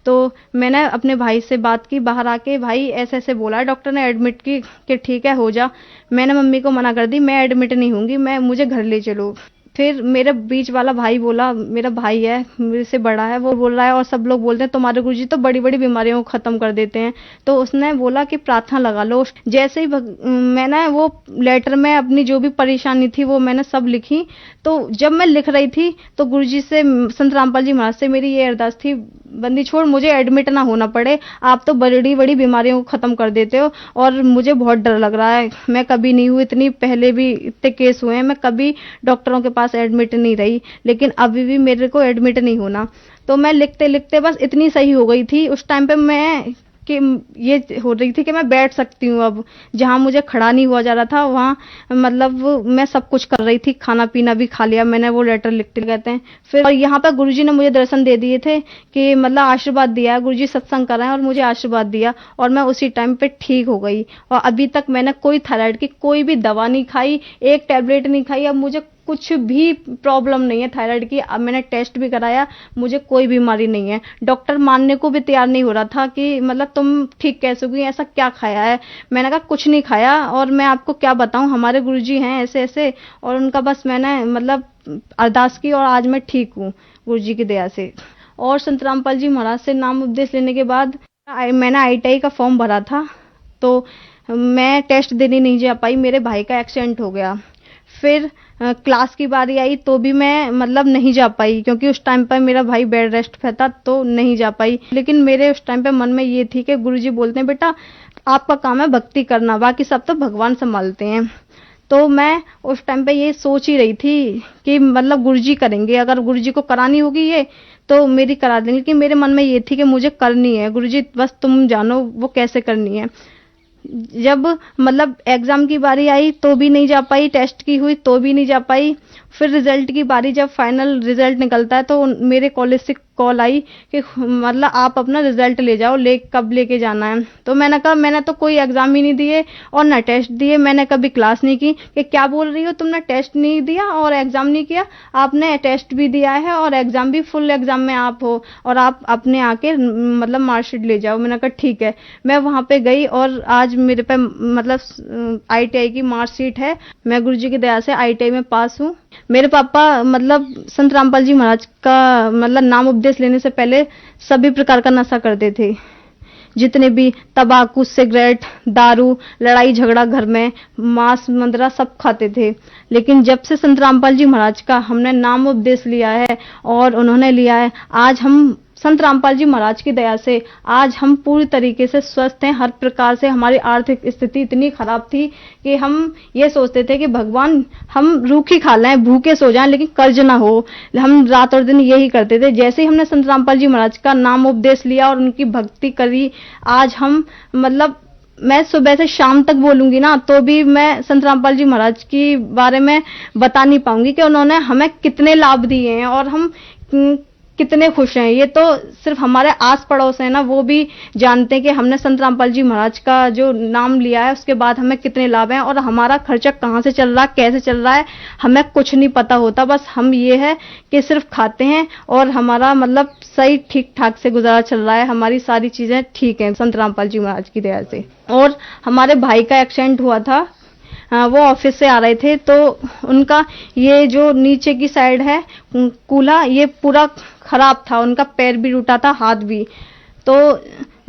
तो मैंने अपने भाई से बात की बाहर आके, भाई ऐसे ऐसे बोला है डॉक्टर ने एडमिट की कि ठीक है हो जा। मैंने मम्मी को मना कर दी, मैं एडमिट नहीं होंगी, मुझे घर ले चलो। फिर मेरे बीच वाला भाई बोला, मेरा भाई है मेरे से बड़ा है, वो बोल रहा है और सब लोग बोलते हैं तुम्हारे गुरुजी तो बड़ी बड़ी बीमारियों को खत्म कर देते हैं। तो उसने बोला कि प्रार्थना लगा लो। जैसे ही मैंने वो लेटर में अपनी जो भी परेशानी थी वो मैंने सब लिखी। तो जब मैं लिख रही थी तो गुरुजी से, संत रामपाल जी महाराज से मेरी ये अरदास थी, बंदी छोड़, मुझे एडमिट ना होना पड़े, आप तो बड़ी बड़ी बीमारियों को खत्म कर देते हो और मुझे बहुत डर लग रहा है। मैं कभी नहीं हुई, इतनी पहले भी इतने केस हुए हैं, मैं कभी डॉक्टरों के पास एडमिट नहीं रही, लेकिन अभी भी मेरे को एडमिट नहीं होना। तो मैं लिखते लिखते बस इतनी सही हो गई थी उस टाइम पे मैं कि ये हो रही थी कि मैं बैठ सकती हूँ। अब जहाँ मुझे खड़ा नहीं हुआ जा रहा था वहाँ मतलब मैं सब कुछ कर रही थी, खाना पीना भी खा लिया मैंने, वो लेटर लिखते कहते हैं। फिर और यहाँ पर गुरुजी ने मुझे दर्शन दे दिए थे कि मतलब आशीर्वाद दिया, गुरुजी सत्संग कर रहे हैं और मुझे आशीर्वाद दिया और मैं उसी टाइम पे ठीक हो गई। और अभी तक मैंने कोई थायराइड की कोई भी दवा नहीं खाई, एक टैबलेट नहीं खाई, अब मुझे कुछ भी प्रॉब्लम नहीं है थायराइड की। अब मैंने टेस्ट भी कराया, मुझे कोई बीमारी नहीं है। डॉक्टर मानने को भी तैयार नहीं हो रहा था कि मतलब तुम ठीक कैसे हुई, ऐसा क्या खाया है। मैंने कहा कुछ नहीं खाया और मैं आपको क्या बताऊं, हमारे गुरुजी हैं ऐसे ऐसे, और उनका बस मैंने मतलब अरदास की और आज मैं ठीक हूँ गुरुजी की दया से। और संत रामपाल जी महाराज से नाम उपदेश लेने के बाद मैंने ITI का फॉर्म भरा था, तो मैं टेस्ट देने नहीं जा पाई, मेरे भाई का एक्सीडेंट हो गया। फिर क्लास की बारी आई तो भी मैं मतलब नहीं जा पाई क्योंकि उस टाइम पर मेरा भाई बेड रेस्ट पे था, तो नहीं जा पाई। लेकिन मेरे उस टाइम पे मन में ये थी कि गुरुजी बोलते हैं बेटा आपका काम है भक्ति करना, बाकी सब तो भगवान संभालते हैं। तो मैं उस टाइम पे ये सोच ही रही थी कि मतलब गुरुजी करेंगे, अगर गुरुजी को करानी होगी ये तो मेरी करा देंगे। कि मेरे मन में ये थी कि मुझे करनी है, गुरुजी बस तुम जानो वो कैसे करनी है। जब मतलब एग्जाम की बारी आई तो भी नहीं जा पाई, टेस्ट की हुई तो भी नहीं जा पाई। फिर रिजल्ट की बारी, जब फाइनल रिजल्ट निकलता है तो मेरे कॉलेज से कॉल आई कि मतलब आप अपना रिजल्ट ले जाओ, कब लेके जाना है। तो मैंने कहा मैंने तो कोई एग्जाम ही नहीं दिए और ना टेस्ट दिए, मैंने कभी क्लास नहीं की। कि क्या बोल रही हो, तुमने टेस्ट नहीं दिया और एग्जाम नहीं किया, आपने टेस्ट भी दिया है और एग्जाम भी, फुल एग्जाम में आप हो और आप अपने आके मतलब मार्कशीट ले जाओ। मैंने कहा ठीक है। मैं वहां पे गई और आज मेरे पे मतलब ITI की मार्कशीट है, मैं गुरुजी की दया से ITI में पास हूँ। मेरे पापा मतलब संत रामपाल जी महाराज का मतलब नाम उपदेश लेने से पहले सभी प्रकार का नशा करते थे, जितने भी तंबाकू, सिगरेट, दारू, लड़ाई झगड़ा घर में, मांस मंदरा सब खाते थे। लेकिन जब से संत रामपाल जी महाराज का हमने नाम उपदेश लिया है और उन्होंने लिया है, आज हम संत रामपाल जी महाराज की दया से आज हम पूरी तरीके से स्वस्थ हैं। हर प्रकार से हमारी आर्थिक स्थिति इतनी खराब थी कि हम ये सोचते थे कि भगवान हम रूखी खा लें, भूखे सो जाएं, लेकिन कर्ज ना हो। हम रात और दिन यही करते थे। जैसे ही हमने संत रामपाल जी महाराज का नाम उपदेश लिया और उनकी भक्ति करी, आज हम मतलब मैं सुबह से शाम तक बोलूंगी ना तो भी मैं संत रामपाल जी महाराज के बारे में बता नहीं पाऊंगी कि उन्होंने हमें कितने लाभ दिए हैं और हम कितने खुश हैं। ये तो सिर्फ हमारे आस पड़ोस है ना, वो भी जानते हैं कि हमने संत रामपाल जी महाराज का जो नाम लिया है उसके बाद हमें कितने लाभ हैं और हमारा खर्चा कहाँ से चल रहा है, कैसे चल रहा है, हमें कुछ नहीं पता होता। बस हम ये है कि सिर्फ खाते हैं और हमारा मतलब सही ठीक ठाक से गुजारा चल रहा है, हमारी सारी चीजें ठीक हैं संत रामपाल जी महाराज की दया से। और हमारे भाई का एक्सीडेंट हुआ था, वो ऑफिस से आ रहे थे तो उनका ये जो नीचे की साइड है कूल्हा, ये पूरा खराब था, उनका पैर भी टूटा था, हाथ भी। तो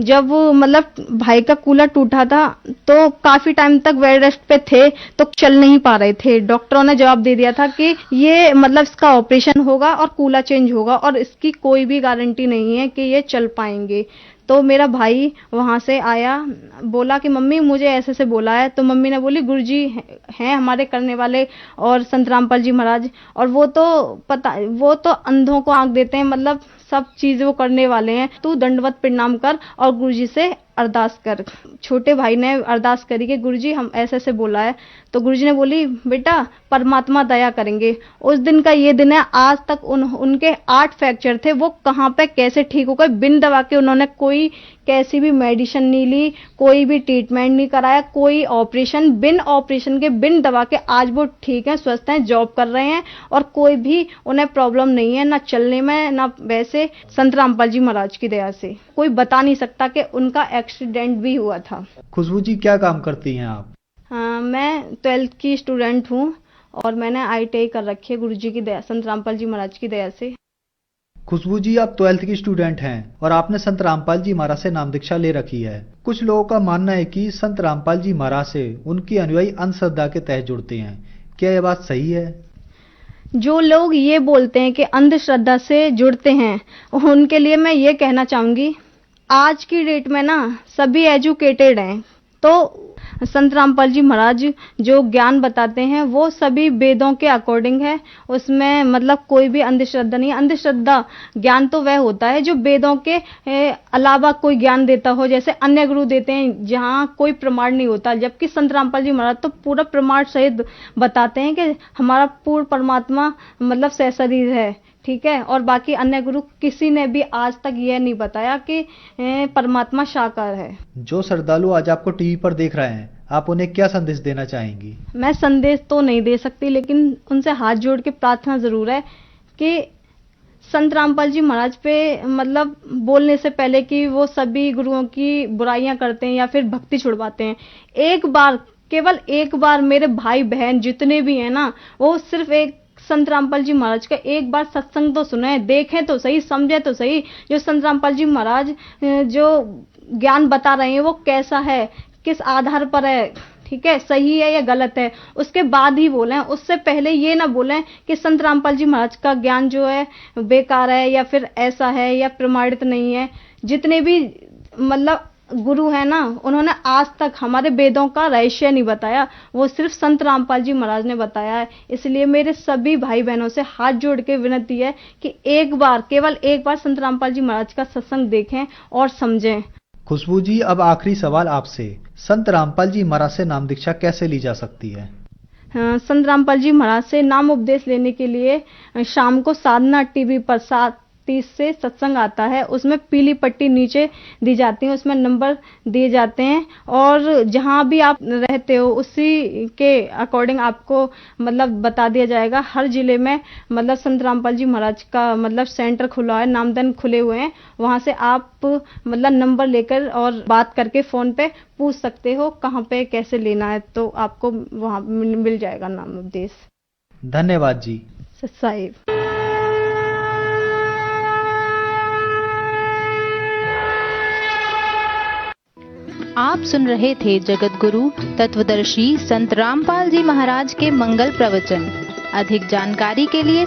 जब मतलब भाई का कूल्हा टूटा था तो काफी टाइम तक बेड रेस्ट पे थे, तो चल नहीं पा रहे थे। डॉक्टरों ने जवाब दे दिया था कि ये मतलब इसका ऑपरेशन होगा और कूल्हा चेंज होगा और इसकी कोई भी गारंटी नहीं है कि ये चल पाएंगे। तो मेरा भाई वहां से आया, बोला कि मम्मी मुझे ऐसे से बोला है। तो मम्मी ने बोली गुरुजी हैं हमारे करने वाले और संत रामपाल जी महाराज, और वो तो अंधों को आंख देते हैं, मतलब सब चीज वो करने वाले हैं। तू दंडवत प्रणाम कर और गुरुजी से अरदास कर। छोटे भाई ने अरदास करी कि गुरुजी हम ऐसे से बोला है। तो गुरुजी ने बोली बेटा परमात्मा दया करेंगे। उस दिन का ये दिन है, आज तक उनके 8 फ्रैक्चर थे, वो कहाँ पे कैसे ठीक हो गए बिन दवा के। उन्होंने कोई कैसी भी मेडिसिन नहीं ली, कोई भी ट्रीटमेंट नहीं कराया, कोई ऑपरेशन, बिन ऑपरेशन के बिन दवा के आज वो ठीक है, स्वस्थ हैं, जॉब कर रहे हैं और कोई भी उन्हें प्रॉब्लम नहीं है, ना चलने में ना वैसे। संत रामपाल जी महाराज की दया से कोई बता नहीं सकता कि उनका एक्सीडेंट भी हुआ था। खुशबू जी क्या काम करती हैं आप? मैं 12th की स्टूडेंट हूँ और मैंने ITI कर रखी है गुरुजी की दया, संत रामपाल जी महाराज की दया से। खुशबू जी आप 12th की स्टूडेंट हैं और आपने संत रामपाल जी महाराज से नाम दीक्षा ले रखी है। कुछ लोगों का मानना है कि संत रामपाल जी महाराज से उनकी अनुयायी अंधश्रद्धा के तहत जुड़ते हैं, क्या यह बात सही है? जो लोग ये बोलते हैं कि अंधश्रद्धा से जुड़ते हैं, उनके लिए मैं ये कहना चाहूंगी, आज की डेट में ना सभी एजुकेटेड हैं। तो संत रामपाल जी महाराज जो ज्ञान बताते हैं वो सभी वेदों के अकॉर्डिंग है, उसमें मतलब कोई भी अंधश्रद्धा नहीं है। अंधश्रद्धा ज्ञान तो वह होता है जो वेदों के अलावा कोई ज्ञान देता हो, जैसे अन्य गुरु देते हैं जहाँ कोई प्रमाण नहीं होता, जबकि संत रामपाल जी महाराज तो पूरा प्रमाण सहित बताते हैं कि हमारा पूर्ण परमात्मा मतलब सहशरीर है, ठीक है। और बाकी अन्य गुरु किसी ने भी आज तक यह नहीं बताया कि परमात्मा साकार है। जो श्रद्धालु आज आपको टीवी पर देख रहे हैं, आप उन्हें क्या संदेश देना चाहेंगी? मैं संदेश तो नहीं दे सकती, लेकिन उनसे हाथ जोड़ के प्रार्थना जरूर है कि संत रामपाल जी महाराज पे मतलब बोलने से पहले कि वो सभी गुरुओं की बुराइयां करते हैं या फिर भक्ति छुड़वाते हैं, एक बार, केवल एक बार मेरे भाई बहन जितने भी हैं ना, वो सिर्फ एक संत रामपाल जी महाराज का एक बार सत्संग तो सुने, देखें तो सही, समझे तो सही, जो संत रामपाल जी महाराज जो ज्ञान बता रहे हैं वो कैसा है, किस आधार पर है, ठीक है, सही है या गलत है, उसके बाद ही बोलें। उससे पहले ये ना बोलें कि संत रामपाल जी महाराज का ज्ञान जो है बेकार है या फिर ऐसा है या प्रमाणित नहीं है। जितने भी मतलब गुरु है ना, उन्होंने आज तक हमारे वेदों का रहस्य नहीं बताया, वो सिर्फ संत रामपाल जी महाराज ने बताया है। इसलिए मेरे सभी भाई बहनों से हाथ जोड़ के विनती है कि एक बार, केवल एक बार संत रामपाल जी महाराज का सत्संग देखें और समझें। खुशबू जी अब आखिरी सवाल आपसे, संत रामपाल जी महाराज से नाम दीक्षा कैसे ली जा सकती है? संत रामपाल जी महाराज से नाम उपदेश लेने के लिए शाम को साधना टीवी पर 7:30 से सत्संग आता है, उसमें पीली पट्टी नीचे दी जाती है, उसमें नंबर दिए जाते हैं और जहां भी आप रहते हो उसी के अकॉर्डिंग आपको मतलब बता दिया जाएगा। हर जिले में मतलब संत रामपाल जी महाराज का मतलब सेंटर खुला है, नामदन खुले हुए हैं, वहां से आप मतलब नंबर लेकर और बात करके फोन पे पूछ सकते हो कहाँ पे कैसे लेना है, तो आपको वहां मिल जाएगा नाम उपदेश। धन्यवाद जी। साहिब। आप सुन रहे थे जगत गुरु तत्वदर्शी संत रामपाल जी महाराज के मंगल प्रवचन। अधिक जानकारी के लिए